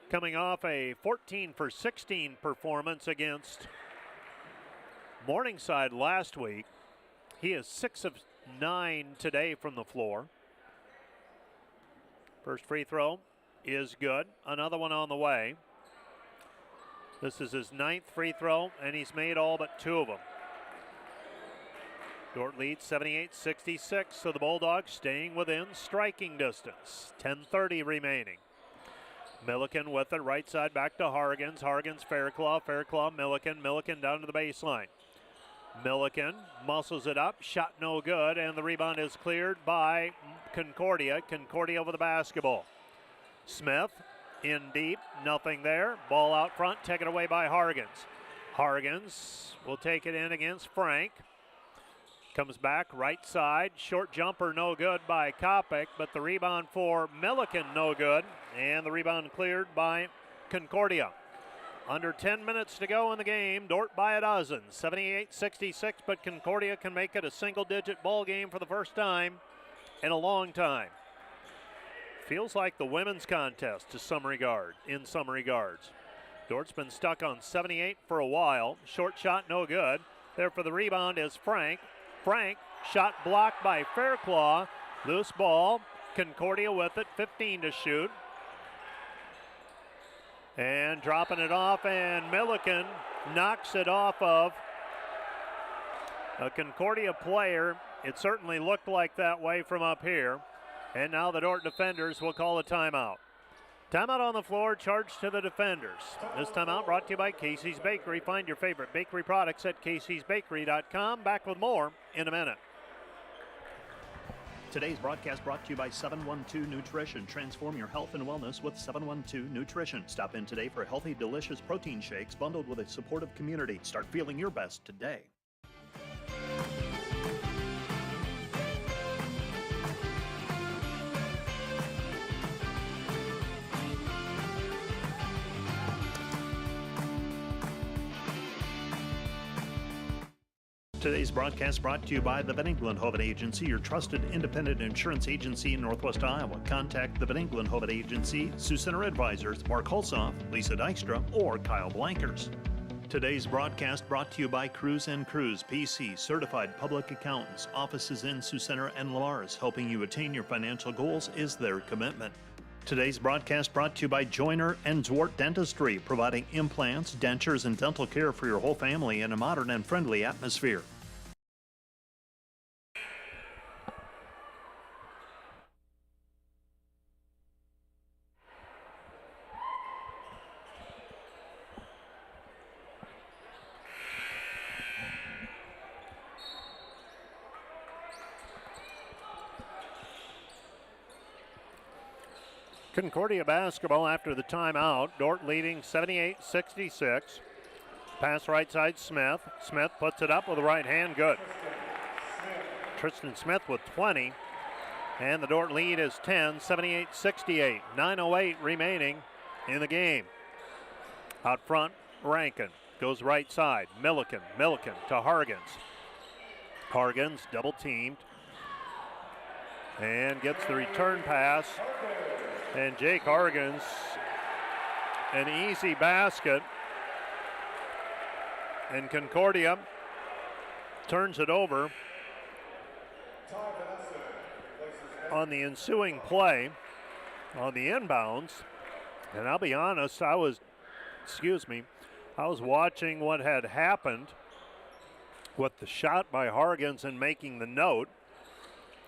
Coming off a 14 for 16 performance against Morningside last week. He is 6 of 9 today from the floor. First free throw is good. Another one on the way. This is his 9th free throw, and he's made all but 2 of them. Dordt leads 78-66, so the Bulldogs staying within striking distance. 10:30 remaining. Milliken with it, right side back to Hargens. Hargens, Fairclough, Milliken. Milliken down to the baseline. Milliken muscles it up, shot no good, and the rebound is cleared by Concordia. Concordia over the basketball. Smith in deep, nothing there. Ball out front, taken away by Hargens. Hargens will take it in against Frank. Comes back right side, short jumper no good by Kopic, but the rebound for Milliken no good, and the rebound cleared by Concordia. Under 10 minutes to go in the game, Dordt by a dozen, 78-66, but Concordia can make it a single-digit ball game for the first time in a long time. Feels like the women's contest in some regards. Dort's been stuck on 78 for a while. Short shot no good. There for the rebound is Frank. Frank, shot blocked by Fairclough. Loose ball. Concordia with it, 15 to shoot. And dropping it off, and Milliken knocks it off of a Concordia player. It certainly looked like that way from up here. And now the Dordt defenders will call a timeout. Timeout on the floor, charged to the defenders. This timeout brought to you by Casey's Bakery. Find your favorite bakery products at caseysbakery.com. Back with more in a minute. Today's broadcast brought to you by 712 Nutrition. Transform your health and wellness with 712 Nutrition. Stop in today for healthy, delicious protein shakes bundled with a supportive community. Start feeling your best today. Today's broadcast brought to you by the Van Engelen-Hoven Agency, your trusted independent insurance agency in Northwest Iowa. Contact the Van Engelen-Hoven Agency, Sioux Center Advisors, Mark Hulsoff, Lisa Dykstra, or Kyle Blankers. Today's broadcast brought to you by Cruz & Cruz, PC, certified public accountants. Offices in Sioux Center and Lamars, helping you attain your financial goals is their commitment. Today's broadcast brought to you by Joyner and Dordt Dentistry, providing implants, dentures, and dental care for your whole family in a modern and friendly atmosphere. Concordia basketball after the timeout. Dordt leading 78-66. Pass right side, Smith. Smith puts it up with the right hand, good. Tristan Smith with 20. And the Dordt lead is 10, 78-68. 9:08 remaining in the game. Out front, Rankin goes right side. Milliken to Hargens. Hargens double teamed. And gets the return pass. And Jake Hargens, an easy basket. And Concordia turns it over on the ensuing play on the inbounds. And I'll be honest, I was watching what had happened with the shot by Hargens and making the note.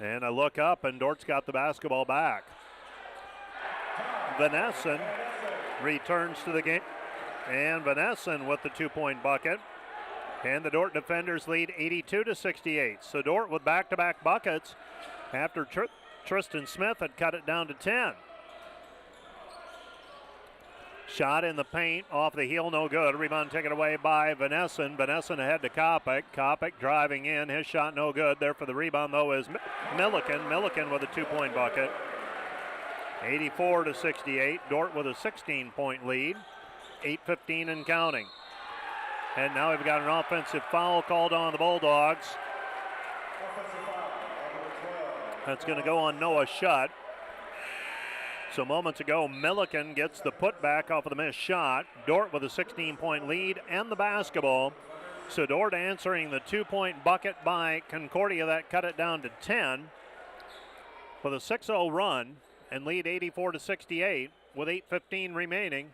And I look up and Dort's got the basketball back. Van Essen returns to the game, and Van Essen with the 2-point bucket, and the Dordt defenders lead 82-68. So Dordt with back-to-back buckets after Tristan Smith had cut it down to 10. Shot in the paint off the heel, no good. Rebound taken away by Van Essen. Van Essen ahead to Kopic. Kopic driving in, his shot no good. There for the rebound though is Milliken. Milliken with a 2-point bucket. 84-68. Dordt with a 16-point lead. 8:15 and counting. And now we've got an offensive foul called on the Bulldogs. That's going to go on Noah Shutt. So moments ago, Milliken gets the putback off of the missed shot. Dordt with a 16-point lead and the basketball. So Dordt answering the 2-point bucket by Concordia that cut it down to 10 with a 6-0 run. And lead 84-68 with 8:15 remaining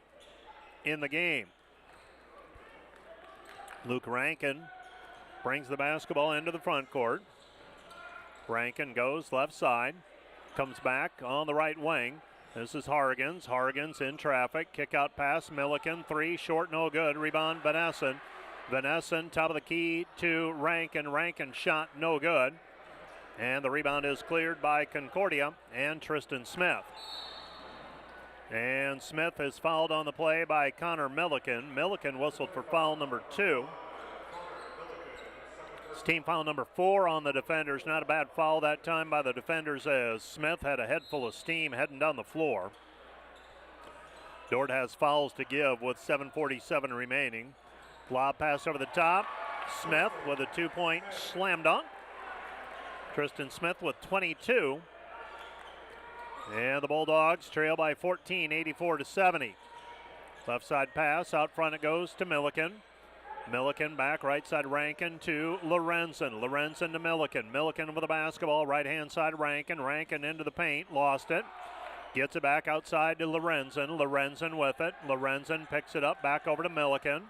in the game. Luke Rankin brings the basketball into the front court. Rankin goes left side, comes back on the right wing. This is Hargans. Hargans in traffic. Kick out pass. Milliken. Three. Short. No good. Rebound. Vanessen. Vanessen. Top of the key to Rankin. Rankin shot. No good. And the rebound is cleared by Concordia and Tristan Smith. And Smith is fouled on the play by Connor Milliken. Milliken whistled for foul number 2. It's team foul number 4 on the defenders. Not a bad foul that time by the defenders as Smith had a head full of steam heading down the floor. Dordt has fouls to give with 7:47 remaining. Lob pass over the top. Smith with a 2-point slam dunk. Tristan Smith with 22. And the Bulldogs trail by 14, 84-70. Left side pass, out front it goes to Milliken. Milliken back, right side Rankin to Lorenzen. Lorenzen to Milliken. Milliken with the basketball, right hand side Rankin. Rankin into the paint, lost it. Gets it back outside to Lorenzen. Lorenzen with it. Lorenzen picks it up, back over to Milliken.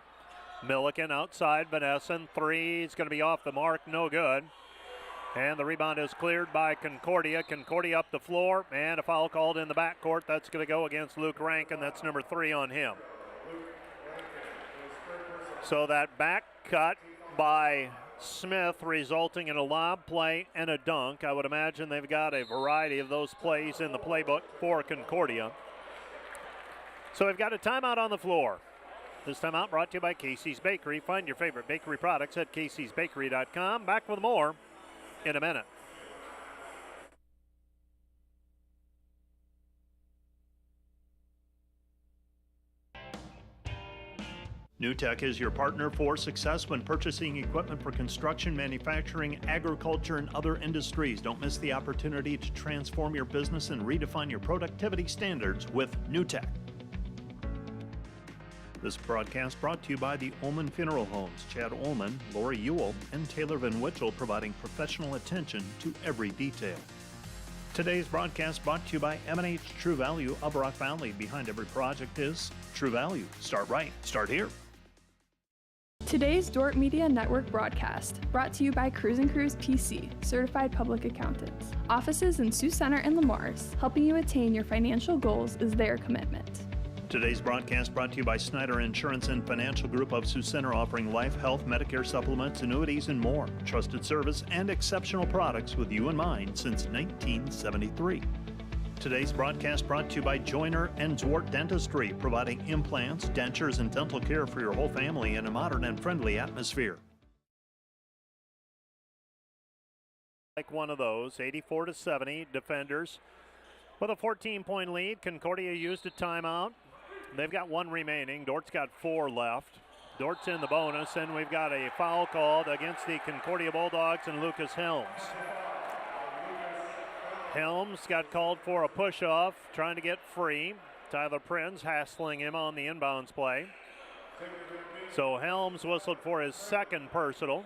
Milliken outside, Vanessen. Three is going to be off the mark, no good. And the rebound is cleared by Concordia. Concordia up the floor, and a foul called in the backcourt. That's going to go against Luke Rankin. That's number 3 on him. So that back cut by Smith resulting in a lob play and a dunk. I would imagine they've got a variety of those plays in the playbook for Concordia. So we've got a timeout on the floor. This timeout brought to you by Casey's Bakery. Find your favorite bakery products at caseysbakery.com. Back with more in a minute. NewTek is your partner for success when purchasing equipment for construction, manufacturing, agriculture, and other industries. Don't miss the opportunity to transform your business and redefine your productivity standards with NewTek. This broadcast brought to you by the Ullman Funeral Homes. Chad Ullman, Lori Ewell, and Taylor Van Witchell providing professional attention to every detail. Today's broadcast brought to you by M&H True Value of Rock Valley. Behind every project is True Value. Start right. Start here. Today's Dordt Media Network broadcast brought to you by Cruise & Cruise PC, certified public accountants. Offices in Sioux Center and Lemars, helping you attain your financial goals is their commitment. Today's broadcast brought to you by Snyder Insurance and Financial Group of Sioux Center, offering life, health, Medicare supplements, annuities, and more. Trusted service and exceptional products with you in mind since 1973. Today's broadcast brought to you by Joyner and Dordt Dentistry, providing implants, dentures, and dental care for your whole family in a modern and friendly atmosphere. Like one of those, 84-70, defenders with a 14-point lead. Concordia used a timeout. They've got 1 remaining. Dordt's got 4 left. Dordt's in the bonus, and we've got a foul called against the Concordia Bulldogs and Lucas Helms. Helms got called for a push-off, trying to get free. Tyler Prinz hassling him on the inbounds play. So Helms whistled for his second personal.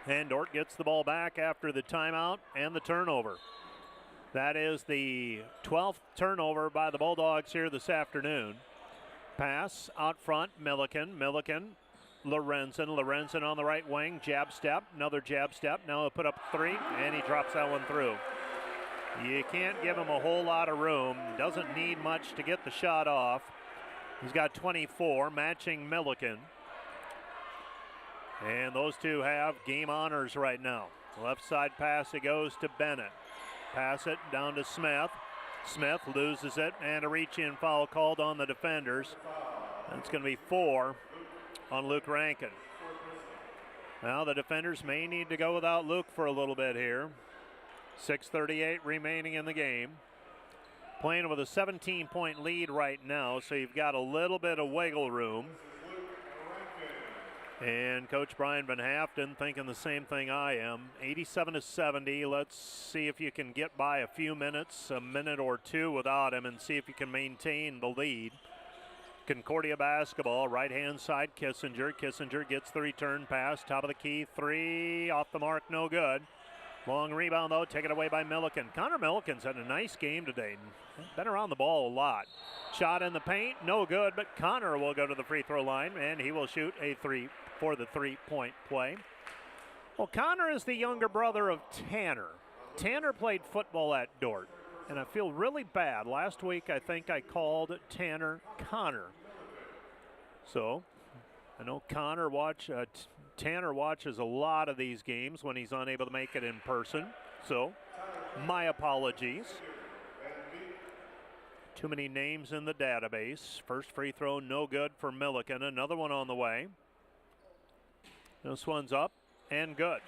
And Dordt gets the ball back after the timeout and the turnover. That is the 12th turnover by the Bulldogs here this afternoon. Pass out front, Milliken. Milliken, Lorenzen. Lorenzen on the right wing, jab step, another jab step. Now he'll put up 3, and he drops that one through. You can't give him a whole lot of room. Doesn't need much to get the shot off. He's got 24, matching Milliken. And those two have game honors right now. Left side pass, it goes to Bennett. Pass it down to Smith. Smith loses it, and a reach-in foul called on the defenders. That's going to be 4 on Luke Rankin. Now the defenders may need to go without Luke for a little bit here. 6:38 remaining in the game. Playing with a 17-point lead right now, so you've got a little bit of wiggle room. And Coach Brian Van Haften thinking the same thing I am. 87-70. Let's see if you can get by a few minutes, a minute or 2 without him, and see if you can maintain the lead. Concordia basketball, right-hand side, Kissinger. Kissinger gets the return pass, top of the key, 3, off the mark, no good. Long rebound, though, taken away by Milliken. Connor Milliken's had a nice game today. Been around the ball a lot. Shot in the paint, no good, but Connor will go to the free throw line, and he will shoot a three for the three-point play. Well, Connor is the younger brother of Tanner. Tanner played football at Dordt, and I feel really bad. Last week, I think I called Tanner Connor. So, I know Tanner watches a lot of these games when he's unable to make it in person. So, my apologies. Too many names in the database. First free throw, no good for Milliken. Another one on the way. This one's up and good.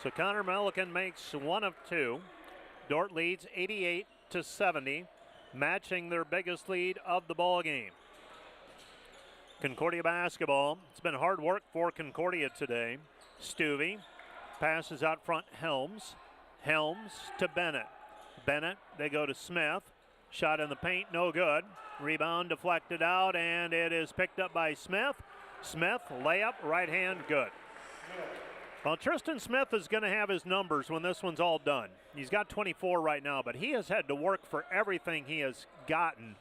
So Connor Milliken makes one of two. Dordt leads 88-70, matching their biggest lead of the ball game. Concordia basketball. It's been hard work for Concordia today. Stuvey passes out front. Helms to Bennett. Bennett, they go to Smith. Shot in the paint, no good. Rebound deflected out, and it is picked up by Smith. Smith, layup, right hand, good. Well, Tristan Smith is going to have his numbers when this one's all done. He's got 24 right now, but he has had to work for everything he has gotten.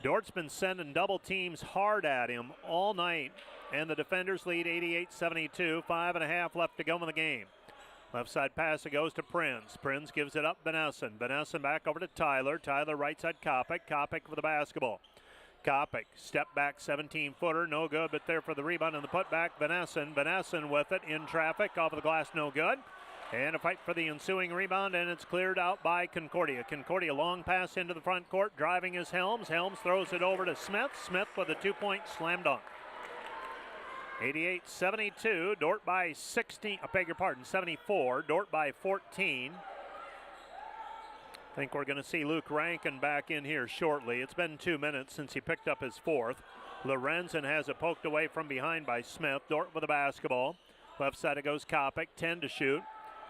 Dort's been sending double teams hard at him all night, and the defenders lead 88-72, 5.5 left to go in the game. Left side pass, it goes to Prinz. Prinz gives it up, Benessen. Benessen back over to Tyler. Tyler right side, Kopic. Kopic for the basketball. Kopic, step back, 17-footer, no good, but there for the rebound and the putback. Benessen. Benessen with it in traffic, off of the glass, no good. And a fight for the ensuing rebound, and it's cleared out by Concordia. Concordia, long pass into the front court, driving is Helms. Helms throws it over to Smith. Smith with a two-point slam dunk. 88-72, Dordt by 16, I beg your pardon, 74, Dordt by 14. I think we're going to see Luke Rankin back in here shortly. It's been 2 minutes since he picked up his fourth. Lorenzen has it poked away from behind by Smith. Dordt with the basketball. Left side it goes Kopic, 10 to shoot.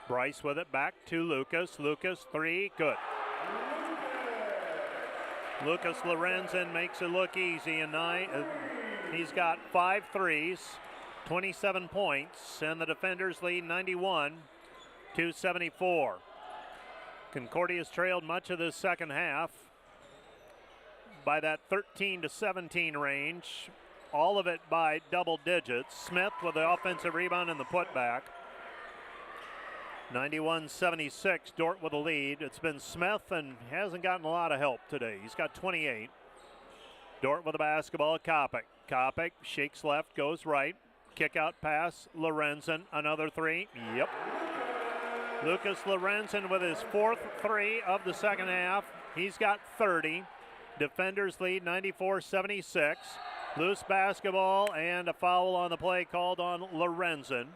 Bryce with it back to Lucas. Lucas, three, good. Lucas Lorenzen makes it look easy, and he's got 5 threes, 27 points, and the defenders lead 91-74. Concordia's trailed much of this second half by that 13-17 range, all of it by double digits. Smith with the offensive rebound and the putback. 91-76, Dordt with a lead. It's been Smith, and hasn't gotten a lot of help today. He's got 28. Dordt with the basketball, Kopic. Kopic shakes left, goes right. Kick out pass, Lorenzen, another three. Yep. Lucas Lorenzen with his fourth three of the second half. He's got 30. Defenders lead 94-76. Loose basketball and a foul on the play called on Lorenzen.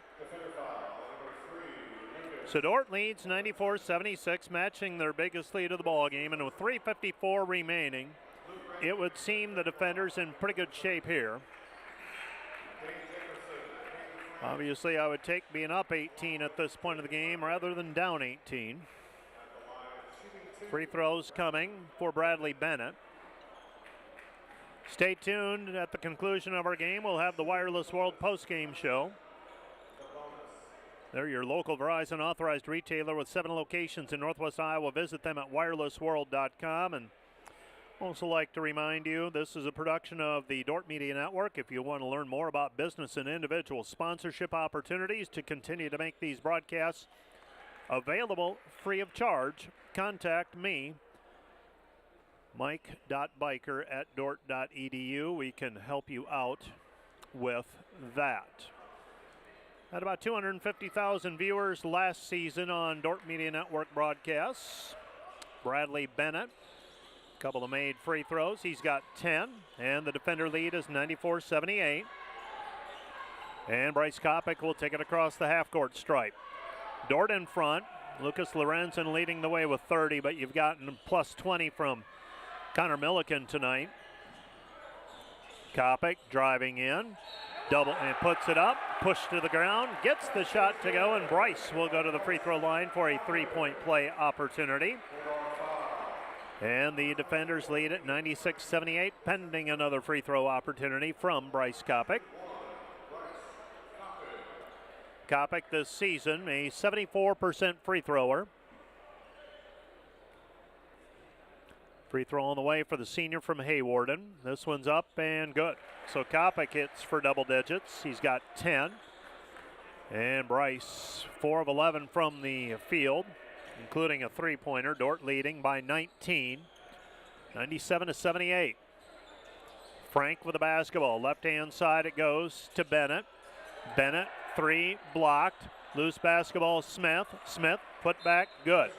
So Dordt leads 94-76, matching their biggest lead of the ball game, and with 3:54 remaining, it would seem the defenders in pretty good shape here. Obviously, I would take being up 18 at this point of the game rather than down 18. Free throws coming for Bradley Bennett. Stay tuned. At the conclusion of our game, we'll have the Wireless World postgame show. They're your local Verizon authorized retailer with 7 locations in Northwest Iowa. Visit them at wirelessworld.com. And also like to remind you, this is a production of the Dordt Media Network. If you want to learn more about business and individual sponsorship opportunities to continue to make these broadcasts available free of charge, contact me, mike.biker@dordt.edu. We can help you out with that. Had about 250,000 viewers last season on Dordt Media Network broadcasts. Bradley Bennett, a couple of made free throws. He's got 10, and the defender lead is 94-78. And Bryce Kopic will take it across the half-court stripe. Dordt in front. Lucas Lorenzen leading the way with 30, but you've gotten plus 20 from Connor Milliken tonight. Kopic driving in. Double and puts it up, push to the ground, gets the shot to go, and Bryce will go to the free throw line for a three-point play opportunity. And the defenders lead at 96-78, pending another free throw opportunity from Bryce Kopic. Kopic this season, a 74% free thrower. Free throw on the way for the senior from Haywarden. This one's up and good. So Kopic hits for double digits. He's got 10. And Bryce, 4 of 11 from the field, including a three-pointer. Dordt leading by 19, 97-78. Frank with the basketball. Left-hand side it goes to Bennett. Bennett, 3, blocked. Loose basketball, Smith. Smith, put back, good.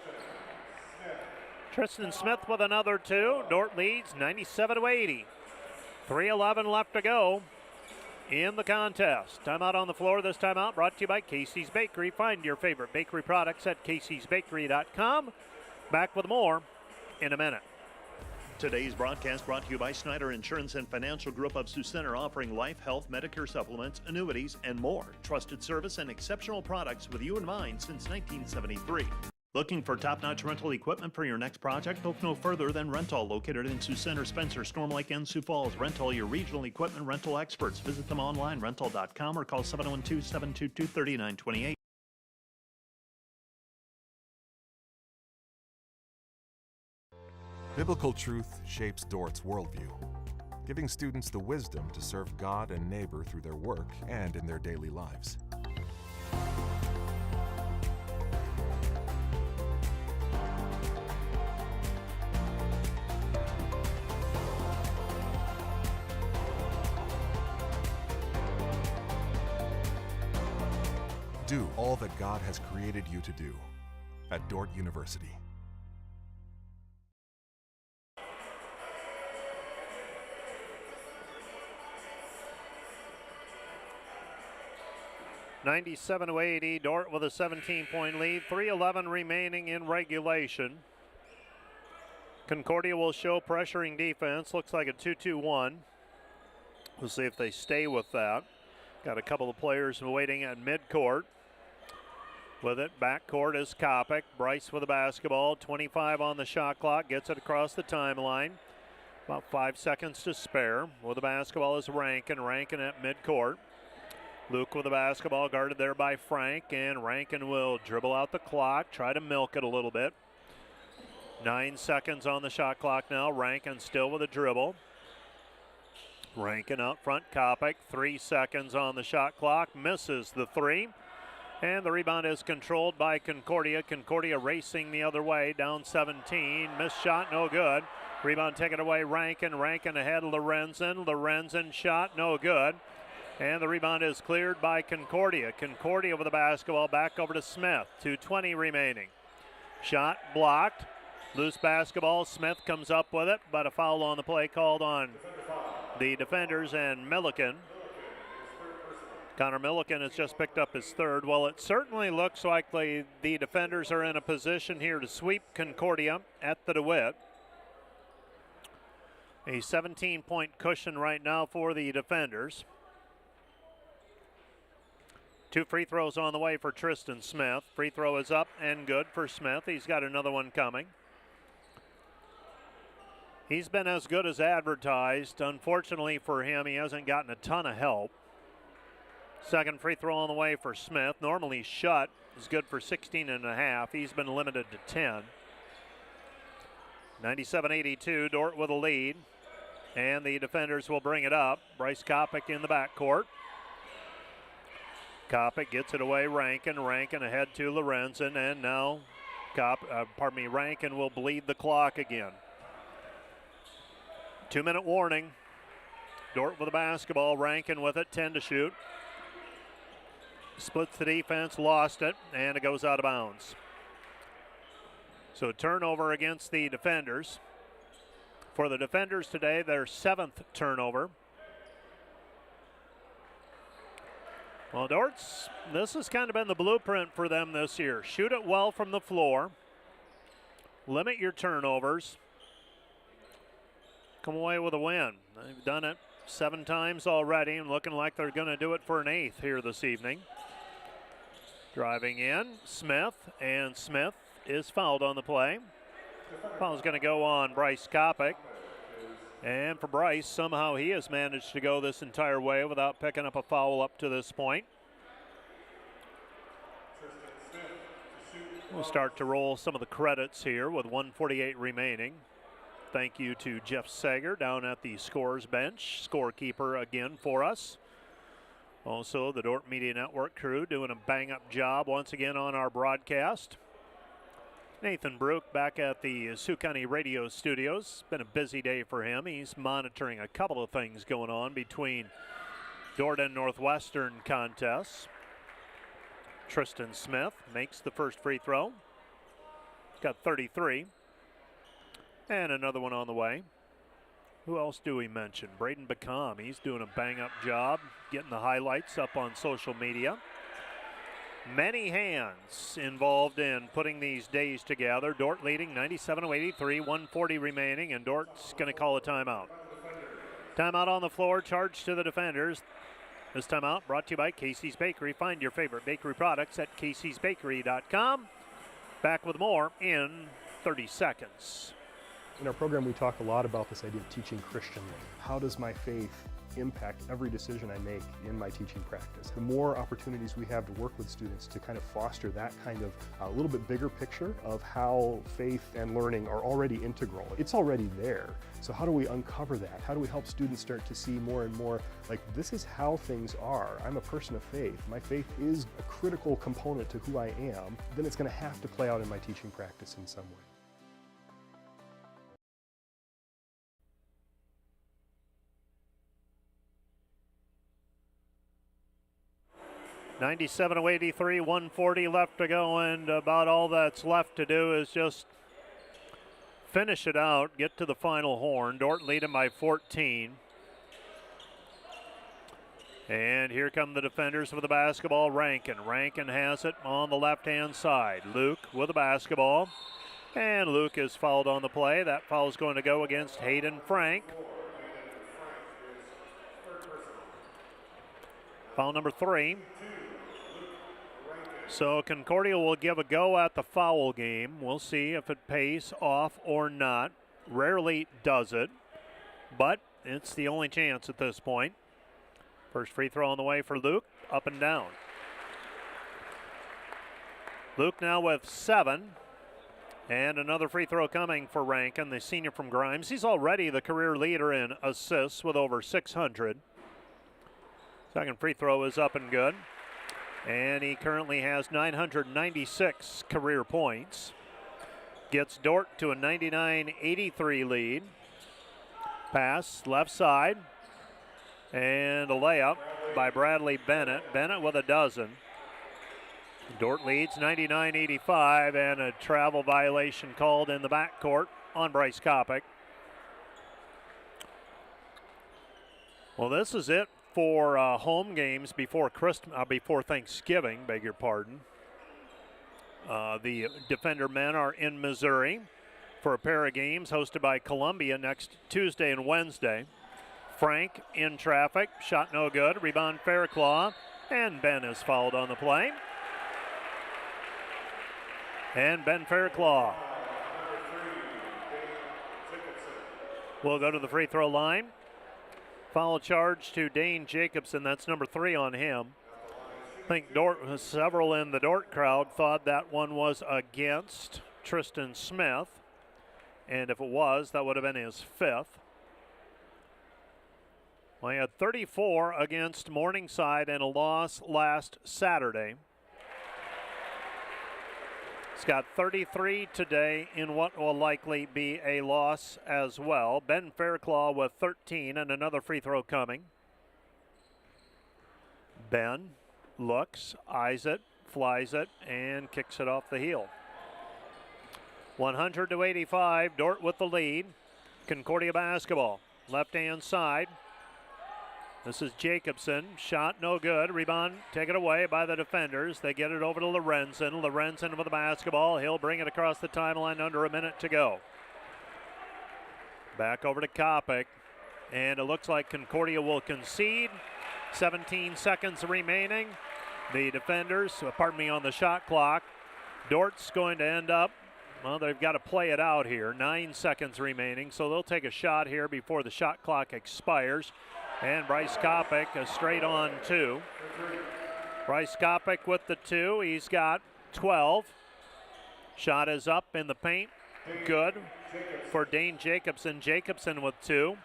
Tristan Smith with another 2. Dordt leads 97-80. 3:11 left to go in the contest. Timeout on the floor. This timeout brought to you by Casey's Bakery. Find your favorite bakery products at caseysbakery.com. Back with more in a minute. Today's broadcast brought to you by Snyder Insurance and Financial Group of Sioux Center, offering life, health, Medicare supplements, annuities, and more. Trusted service and exceptional products with you in mind since 1973. Looking for top-notch rental equipment for your next project? Look no further than Rental, located in Sioux Center, Spencer, Storm Lake, and Sioux Falls. Rental, your regional equipment rental experts. Visit them online, rental.com, or call 712-722-3928. Biblical truth shapes Dordt's worldview, giving students the wisdom to serve God and neighbor through their work and in their daily lives. Do all that God has created you to do at Dordt University. (97-80). Dordt with a 17-point lead. 3:11 remaining in regulation. Concordia will show pressuring defense. Looks like a 2-2-1. We'll see if they stay with that. Got a couple of players waiting at midcourt. With it, backcourt is Kopic. Bryce with the basketball. 25 on the shot clock. Gets it across the timeline. About 5 seconds to spare. With the basketball is Rankin. Rankin at midcourt. Luke with the basketball, guarded there by Frank. And Rankin will dribble out the clock. Try to milk it a little bit. 9 seconds on the shot clock now. Rankin still with a dribble. Rankin out front. Kopic. 3 seconds on the shot clock. Misses the 3. And the rebound is controlled by Concordia. Concordia racing the other way, down 17. Missed shot, no good. Rebound taken away, Rankin. Rankin ahead, Lorenzen. Lorenzen shot, no good. And the rebound is cleared by Concordia. Concordia with the basketball, back over to Smith. 2:20 remaining. Shot blocked. Loose basketball. Smith comes up with it, but a foul on the play called on the defenders and Milliken. Connor Milliken has just picked up his 3rd. Well, it certainly looks like the defenders are in a position here to sweep Concordia at the DeWitt. A 17-point cushion right now for the defenders. 2 free throws on the way for Tristan Smith. Free throw is up and good for Smith. He's got another one coming. He's been as good as advertised. Unfortunately for him, he hasn't gotten a ton of help. Second free throw on the way for Smith. Normally shut is good for 16.5. He's been limited to 10. 97-82, Dordt with a lead. And the defenders will bring it up. Bryce Kopic in the backcourt. Kopic gets it away, Rankin. Rankin ahead to Lorenzen. And now Rankin will bleed the clock again. 2-minute warning. Dordt with the basketball. Rankin with it, 10 to shoot. Splits the defense, lost it, and it goes out of bounds. So turnover against the defenders. For the defenders today, their 7th turnover. Well, Dordt's, this has kind of been the blueprint for them this year. Shoot it well from the floor. Limit your turnovers. Come away with a win. They've done it 7 times already and looking like they're going to do it for an 8th here this evening. Driving in, Smith, and Smith is fouled on the play. Foul is going to go on Bryce Kopic. And for Bryce, somehow he has managed to go this entire way without picking up a foul up to this point. We'll start to roll some of the credits here with 1:48 remaining. Thank you to Jeff Sager down at the scores bench, scorekeeper again for us. Also, the Dordt Media Network crew doing a bang-up job once again on our broadcast. Nathan Brook back at the Sioux County Radio Studios. Been a busy day for him. He's monitoring a couple of things going on between Dordt and Northwestern contests. Tristan Smith makes the first free throw. He's got 33. And another one on the way. Who else do we mention? Braden Bacom. He's doing a bang-up job getting the highlights up on social media. Many hands involved in putting these days together. Dordt leading 97-83, 140 remaining, and Dort's going to call a timeout. Timeout on the floor, charged to the defenders. This timeout brought to you by Casey's Bakery. Find your favorite bakery products at caseysbakery.com. Back with more in 30 seconds. In our program, we talk a lot about this idea of teaching Christianly. How does my faith impact every decision I make in my teaching practice? The more opportunities we have to work with students to kind of foster that kind of a little bit bigger picture of how faith and learning are already integral. It's already there. So how do we uncover that? How do we help students start to see more and more like this is how things are? I'm a person of faith. My faith is a critical component to who I am. Then it's going to have to play out in my teaching practice in some way. 97-83, 140 left to go, and about all that's left to do is just finish it out, get to the final horn. Dordt leading by 14. And here come the defenders for the basketball, Rankin. Rankin has it on the left-hand side. Luke with the basketball, and Luke is fouled on the play. That foul is going to go against Hayden Frank. Foul number 3. So Concordia will give a go at the foul game. We'll see if it pays off or not. Rarely does it, but it's the only chance at this point. First free throw on the way for Luke, up and down. Luke now with 7, and another free throw coming for Rankin, the senior from Grimes. He's already the career leader in assists with over 600. Second free throw is up and good. And he currently has 996 career points. Gets Dordt to a 99-83 lead. Pass left side. And a layup by Bradley Bennett. Bennett with a dozen. Dordt leads 99-85, and a travel violation called in the backcourt on Bryce Kopic. Well, this is it for home games before Thanksgiving, beg your pardon. The Defender men are in Missouri for a pair of games hosted by Columbia next Tuesday and Wednesday. Frank in traffic, shot no good, rebound Fairclaw, and Ben is fouled on the play. And Ben Fairclaw will go to the free throw line. Foul charge to Dane Jacobson. That's number 3 on him. I think several in the Dordt crowd thought that one was against Tristan Smith. And if it was, that would have been his 5th. Well, he had 34 against Morningside and a loss last Saturday. He's got 33 today in what will likely be a loss as well. Ben Fairclaw with 13 and another free throw coming. Ben looks, eyes it, flies it, and kicks it off the heel. 100-85, Dordt with the lead. Concordia basketball, left-hand side. This is Jacobson, shot no good, rebound taken away by the defenders. They get it over to Lorenzen. Lorenzen with the basketball, he'll bring it across the timeline under a minute to go. Back over to Kopic, and it looks like Concordia will concede. 17 seconds remaining. The defenders, on the shot clock. Dordt's going to end up, well, they've got to play it out here. 9 seconds remaining, so they'll take a shot here before the shot clock expires. And Bryce Kopic, a straight on 2. Bryce Kopic with the 2. He's got 12. Shot is up in the paint. Good for Dane Jacobson. Jacobson with 2.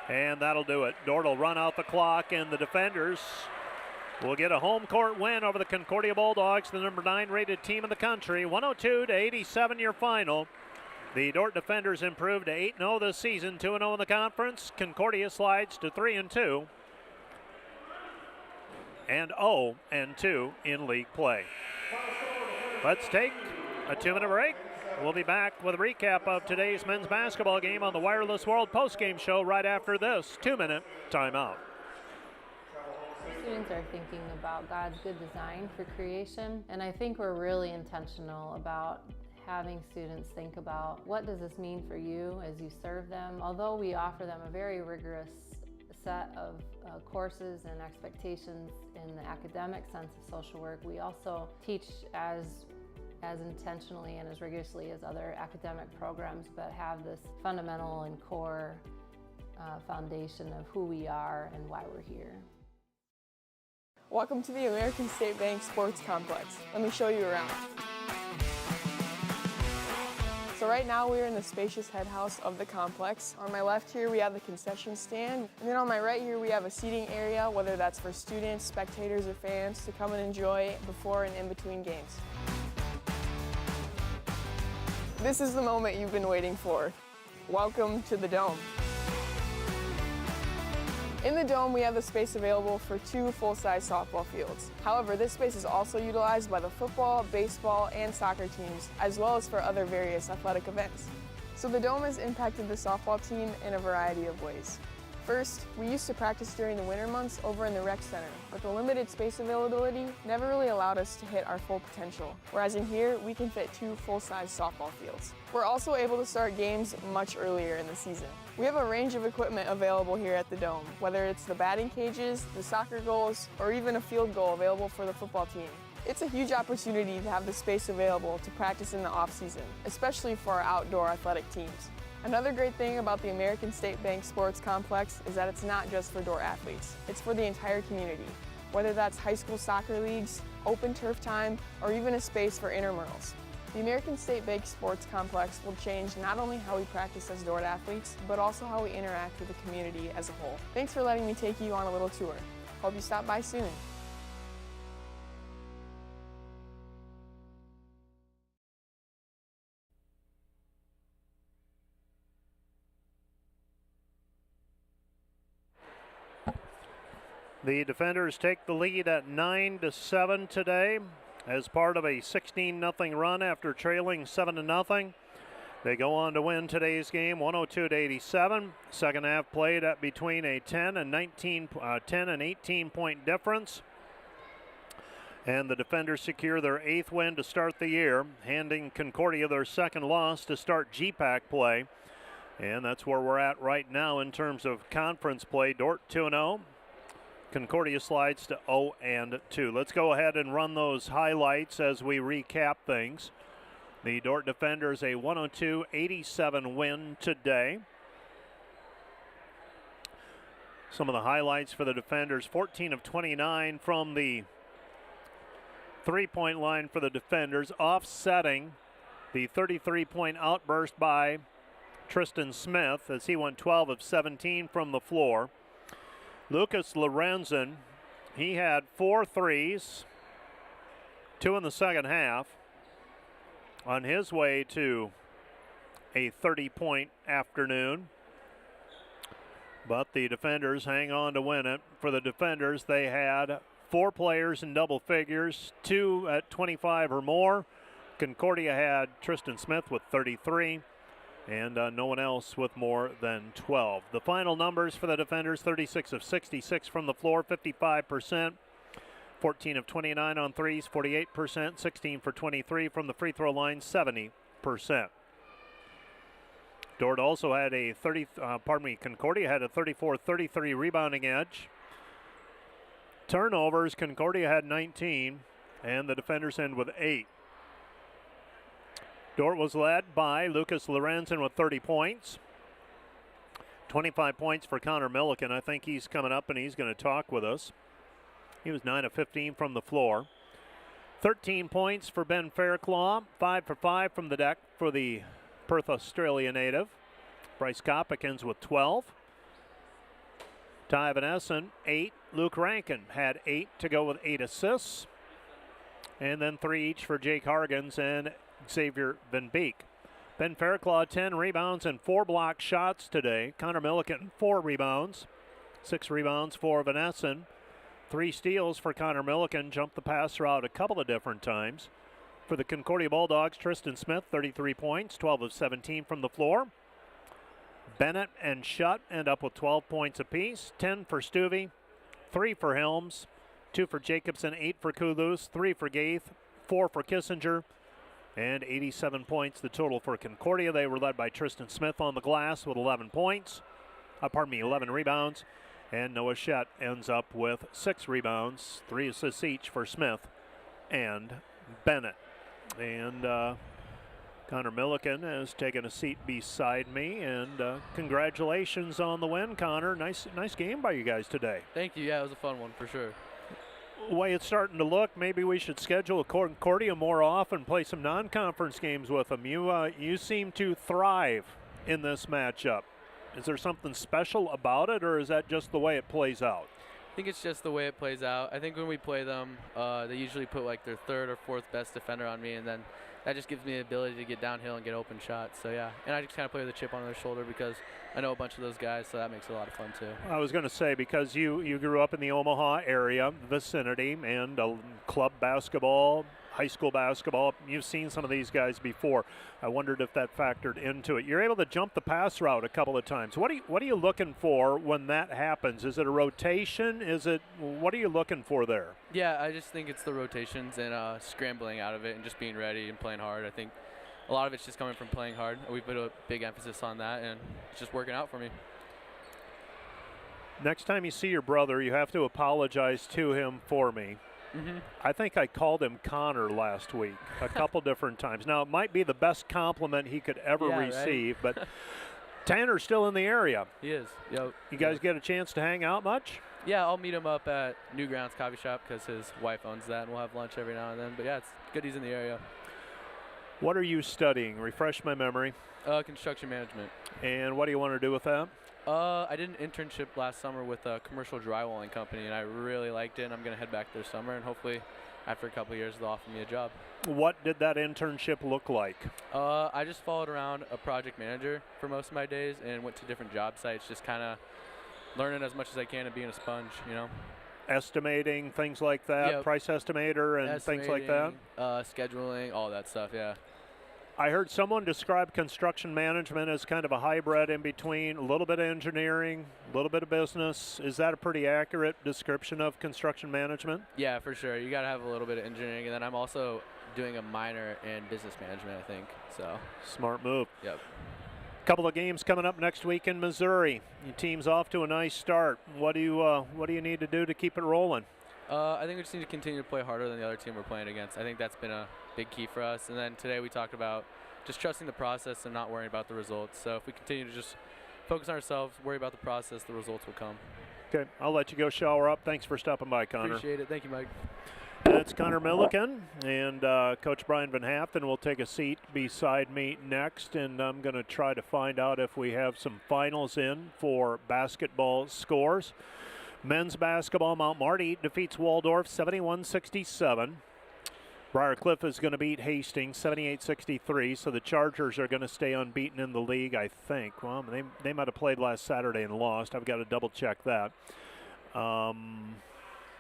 And that'll do it. Dordt will run out the clock, and the defenders will get a home court win over the Concordia Bulldogs, the number 9 rated team in the country. 102-87 your final. The Dordt defenders improved to 8-0 this season, 2-0 in the conference. Concordia slides to 3-2 and 0-2 in league play. Let's take a 2-minute break. We'll be back with a recap of today's men's basketball game on the Wireless World postgame show right after this 2-minute timeout. Students are thinking about God's good design for creation, and I think we're really intentional about having students think about what does this mean for you as you serve them. Although we offer them a very rigorous set of courses and expectations in the academic sense of social work, we also teach as intentionally and as rigorously as other academic programs, but have this fundamental and core foundation of who we are and why we're here. Welcome to the American State Bank Sports Complex. Let me show you around. So right now we're in the spacious head house of the complex. On my left here we have the concession stand, and then on my right here we have a seating area, whether that's for students, spectators, or fans to come and enjoy before and in between games. This is the moment you've been waiting for. Welcome to the Dome. In the Dome, we have the space available for 2 full-size softball fields. However, this space is also utilized by the football, baseball, and soccer teams, as well as for other various athletic events. So the Dome has impacted the softball team in a variety of ways. First, we used to practice during the winter months over in the rec center, but the limited space availability never really allowed us to hit our full potential, whereas in here, we can fit 2 full-size softball fields. We're also able to start games much earlier in the season. We have a range of equipment available here at the Dome, whether it's the batting cages, the soccer goals, or even a field goal available for the football team. It's a huge opportunity to have the space available to practice in the off-season, especially for our outdoor athletic teams. Another great thing about the American State Bank Sports Complex is that it's not just for Dordt athletes, it's for the entire community. Whether that's high school soccer leagues, open turf time, or even a space for intramurals. The American State Bank Sports Complex will change not only how we practice as Dordt athletes, but also how we interact with the community as a whole. Thanks for letting me take you on a little tour. Hope you stop by soon. The defenders take the lead at 9-7 today as part of a 16-0 run after trailing 7-0. They go on to win today's game 102-87. Second half played at between a 10 and 18 point difference. And the defenders secure their 8th win to start the year, handing Concordia their 2nd loss to start GPAC play. And that's where we're at right now in terms of conference play. Dordt 2-0. Concordia slides to 0-2. Let's go ahead and run those highlights as we recap things. The Dordt defenders a 102-87 win today. Some of the highlights for the defenders: 14 of 29 from the three-point line for the defenders, offsetting the 33-point outburst by Tristan Smith as he went 12 of 17 from the floor. Lucas Lorenzen, he had 4 threes, 2 in the second half, on his way to a 30-point afternoon. But the defenders hang on to win it. For the defenders, they had 4 players in double figures, 2 at 25 or more. Concordia had Tristan Smith with 33. And no one else with more than 12. The final numbers for the defenders: 36 of 66 from the floor, 55%. 14 of 29 on threes, 48%. 16 for 23 from the free throw line, 70%. Dordt also had a Concordia had a 34-33 rebounding edge. Turnovers, Concordia had 19, and the defenders end with 8. Dordt was led by Lucas Lorenzen with 30 points. 25 points for Connor Milliken. I think he's coming up and he's going to talk with us. He was 9 of 15 from the floor. 13 points for Ben Fairclaw, 5 for 5 from the deck for the Perth, Australia native. Bryce Kopic ends with 12. Ty Van Essen, 8. Luke Rankin had 8 to go with 8 assists. And then 3 each for Jake Hargens and Xavier Van Beek. Ben Fairclaw, 10 rebounds and 4 block shots today. Connor Milliken, 4 rebounds. 6 rebounds for Van Essen. 3 steals for Connor Milliken. Jumped the passer out a couple of different times. For the Concordia Bulldogs, Tristan Smith, 33 points, 12 of 17 from the floor. Bennett and Shutt end up with 12 points apiece. 10 for Stuvey, 3 for Helms, 2 for Jacobson, 8 for Kulus, 3 for Gaith, 4 for Kissinger, and 87 points the total for Concordia. They were led by Tristan Smith on the glass with 11 points. 11 rebounds. And Noah Shutt ends up with 6 rebounds, 3 assists each for Smith and Bennett. And Connor Milliken has taken a seat beside me, and congratulations on the win, Connor. Nice game by you guys today. Thank you. Yeah, it was a fun one for sure. The way it's starting to look, maybe we should schedule Concordia more often, play some non-conference games with them. You seem to thrive in this matchup. Is there something special about it, or is that just the way it plays out? I think it's just the way it plays out. I think when we play them, they usually put like their 3rd or 4th best defender on me, and then that just gives me the ability to get downhill and get open shots. So yeah, and I just kind of play with a chip on their shoulder because I know a bunch of those guys, so that makes it a lot of fun too. I was going to say, because you grew up in the Omaha area, vicinity, and club basketball, high school basketball, you've seen some of these guys before. I wondered if that factored into it. You're able to jump the pass route a couple of times. What are you looking for when that happens? Is it a rotation? What are you looking for there? Yeah, I just think it's the rotations and scrambling out of it and just being ready and playing hard. I think a lot of it's just coming from playing hard. We've put a big emphasis on that, and it's just working out for me. Next time you see your brother, you have to apologize to him for me. Mm-hmm. I think I called him Connor last week a couple different times. Now, it might be the best compliment he could ever receive, right? But Tanner's still in the area. He is. Yep. You guys get a chance to hang out much? Yeah, I'll meet him up at Newgrounds Coffee Shop because his wife owns that, and we'll have lunch every now and then. But yeah, it's good he's in the area. What are you studying? Refresh my memory. Construction management. And what do you want to do with that? I did an internship last summer with a commercial drywalling company, and I really liked it, and I'm going to head back this summer, and hopefully after a couple of years they'll offer me a job. What did that internship look like? I just followed around a project manager for most of my days and went to different job sites, just kind of learning as much as I can and being a sponge, you know. Estimating, things like that, yep. Price estimator and things like that? Scheduling, all that stuff, yeah. I heard someone describe construction management as kind of a hybrid in between, a little bit of engineering, a little bit of business. Is that a pretty accurate description of construction management? Yeah, for sure. You got to have a little bit of engineering, and then I'm also doing a minor in business management, I think. So smart move. Yep. Couple of games coming up next week in Missouri. Your team's off to a nice start. What do you need to do to keep it rolling? I think we just need to continue to play harder than the other team we're playing against. I think that's been a big key for us. And then today we talked about just trusting the process and not worrying about the results. So if we continue to just focus on ourselves, worry about the process, the results will come. Okay, I'll let you go shower up. Thanks for stopping by, Connor. Appreciate it. Thank you, Mike. That's Connor Milliken, and Coach Brian Van Haften will take a seat beside me next, and I'm going to try to find out if we have some finals in for basketball scores. Men's basketball, Mount Marty defeats Waldorf 71-67. Briarcliff is going to beat Hastings 78-63, so the Chargers are going to stay unbeaten in the league, I think. Well, they might have played last Saturday and lost. I've got to double-check that.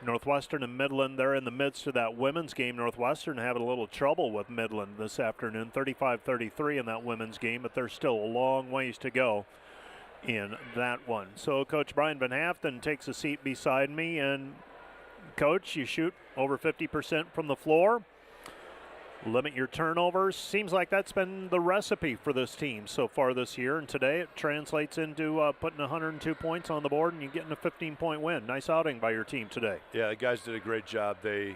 Northwestern and Midland, they're in the midst of that women's game. Northwestern having a little trouble with Midland this afternoon, 35-33 in that women's game, but there's still a long ways to go in that one. So Coach Brian Van Haften takes a seat beside me, and Coach, you shoot over 50% from the floor. Limit your turnovers. Seems like that's been the recipe for this team so far this year, and today it translates into putting 102 points on the board and you getting a 15-point win. Nice outing by your team today. Yeah, the guys did a great job. They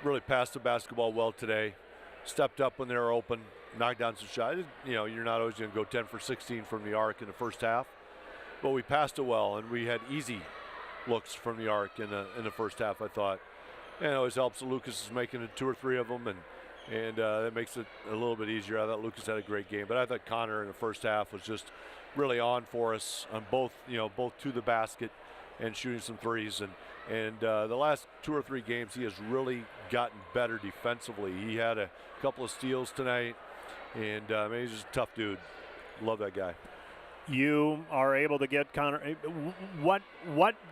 really passed the basketball well today, stepped up when they were open, knocked down some shots. You know, you're not always going to go 10 for 16 from the arc in the first half, but we passed it well, and we had easy looks from the arc in the first half, I thought. And it always helps that Lucas is making it 2 or 3 of them, and that makes it a little bit easier. I thought Lucas had a great game, but I thought Connor in the first half was just really on for us on both to the basket and shooting some threes. And the last 2 or 3 games, he has really gotten better defensively. He had a couple of steals tonight, and he's just a tough dude. Love that guy. You are able to get Connor. What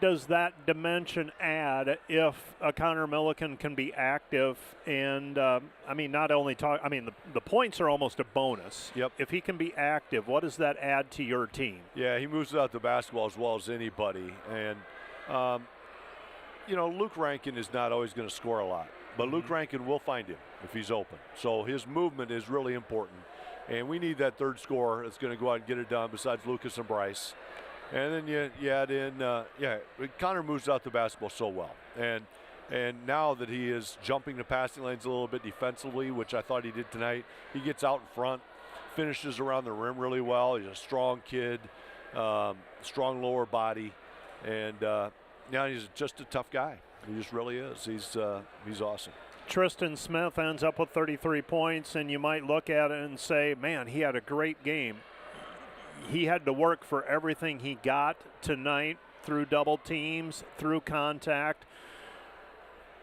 does that dimension add if a Connor Milliken can be active? And not only talk. The points are almost a bonus. Yep. If he can be active, what does that add to your team? Yeah, he moves out the basketball as well as anybody. And Luke Rankin is not always going to score a lot, but Luke Rankin will find him if he's open. So his movement is really important. And we need that third scorer that's going to go out and get it done besides Lucas and Bryce. And then you add in, Connor moves out the basketball so well. And now that he is jumping the passing lanes a little bit defensively, which I thought he did tonight, he gets out in front, finishes around the rim really well. He's a strong kid, strong lower body. And now he's just a tough guy. He just really is. He's awesome. Tristan Smith ends up with 33 points, and you might look at it and say, man, he had a great game. He had to work for everything he got tonight through double teams, through contact.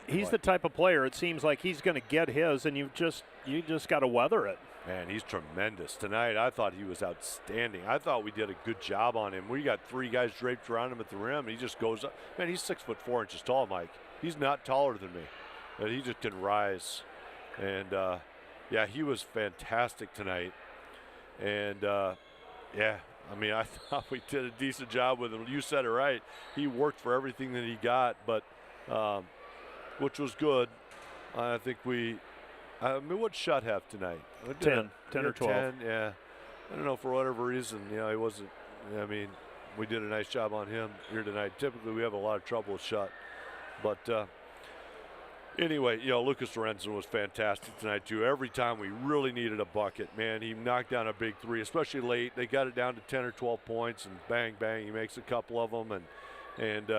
He's the type of player, it seems like he's going to get his, and you just got to weather it. Man, he's tremendous. Tonight, I thought he was outstanding. I thought we did a good job on him. We got 3 guys draped around him at the rim, and he just goes up. Man, he's 6'4" tall, Mike. He's not taller than me. But he just can rise. And, he was fantastic tonight. And, I thought we did a decent job with him. You said it right. He worked for everything that he got, but which was good. I think what Shutt have tonight? 10 or 12. 10, yeah. I don't know, for whatever reason, he wasn't. We did a nice job on him here tonight. Typically, we have a lot of trouble with Shutt. But, anyway, Lucas Lorenzen was fantastic tonight, too. Every time we really needed a bucket, man, he knocked down a big 3, especially late. They got it down to 10 or 12 points, and bang, bang, he makes a couple of them, and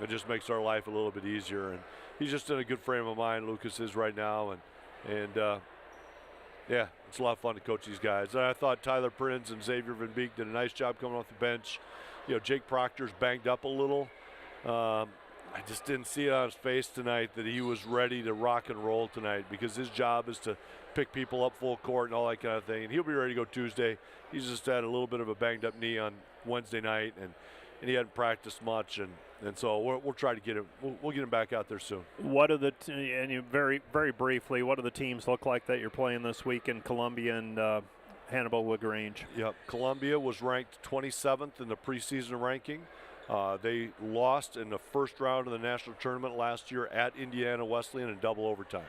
it just makes our life a little bit easier. And he's just in a good frame of mind, Lucas is right now, and it's a lot of fun to coach these guys. And I thought Tyler Prinz and Xavier Van Beek did a nice job coming off the bench. Jake Proctor's banged up a little. I just didn't see it on his face tonight that he was ready to rock and roll tonight, because his job is to pick people up full court and all that kind of thing. And he'll be ready to go Tuesday. He's just had a little bit of a banged up knee on Wednesday night, and he hadn't practiced much. And so we'll try to get him. We'll get him back out there soon. What are very, very briefly, what do the teams look like that you're playing this week in Columbia and Hannibal LaGrange? Yep. Columbia was ranked 27th in the preseason ranking. They lost in the first round of the national tournament last year at Indiana Wesleyan in double overtime.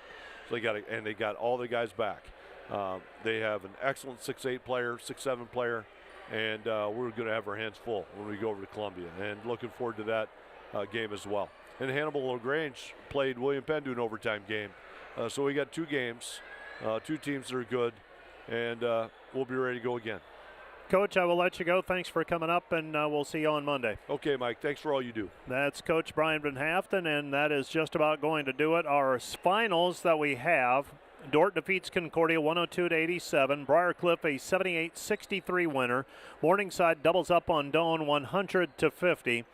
So they got all the guys back. They have an excellent 6'8" player, 6'7" player, and we're going to have our hands full when we go over to Columbia. And looking forward to that game as well. And Hannibal LaGrange played William Penn to an overtime game. So we got 2 games, 2 teams that are good, and we'll be ready to go again. Coach, I will let you go. Thanks for coming up, and we'll see you on Monday. Okay, Mike. Thanks for all you do. That's Coach Brian Van Haften, and that is just about going to do it. Our finals that we have: Dordt defeats Concordia 102-87. Briarcliff a 78-63 winner. Morningside doubles up on Doane 100-50.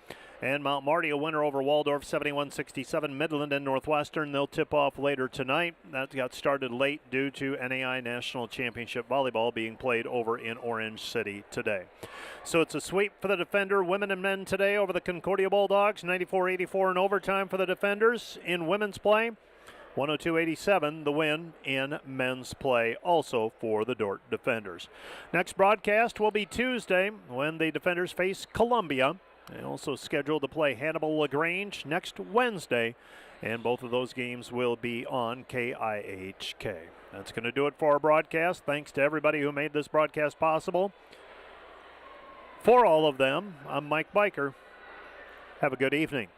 And Mount Marty a winner over Waldorf 71-67. Midland and Northwestern, they'll tip off later tonight. That got started late due to NAI National Championship Volleyball being played over in Orange City today. So it's a sweep for the Defender women and men today over the Concordia Bulldogs. 94-84 in overtime for the Defenders. In women's play, 102-87 the win in men's play, also for the Dordt Defenders. Next broadcast will be Tuesday when the Defenders face Columbia. They also scheduled to play Hannibal LaGrange next Wednesday, and both of those games will be on KIHK. That's going to do it for our broadcast. Thanks to everybody who made this broadcast possible. For all of them, I'm Mike Biker. Have a good evening.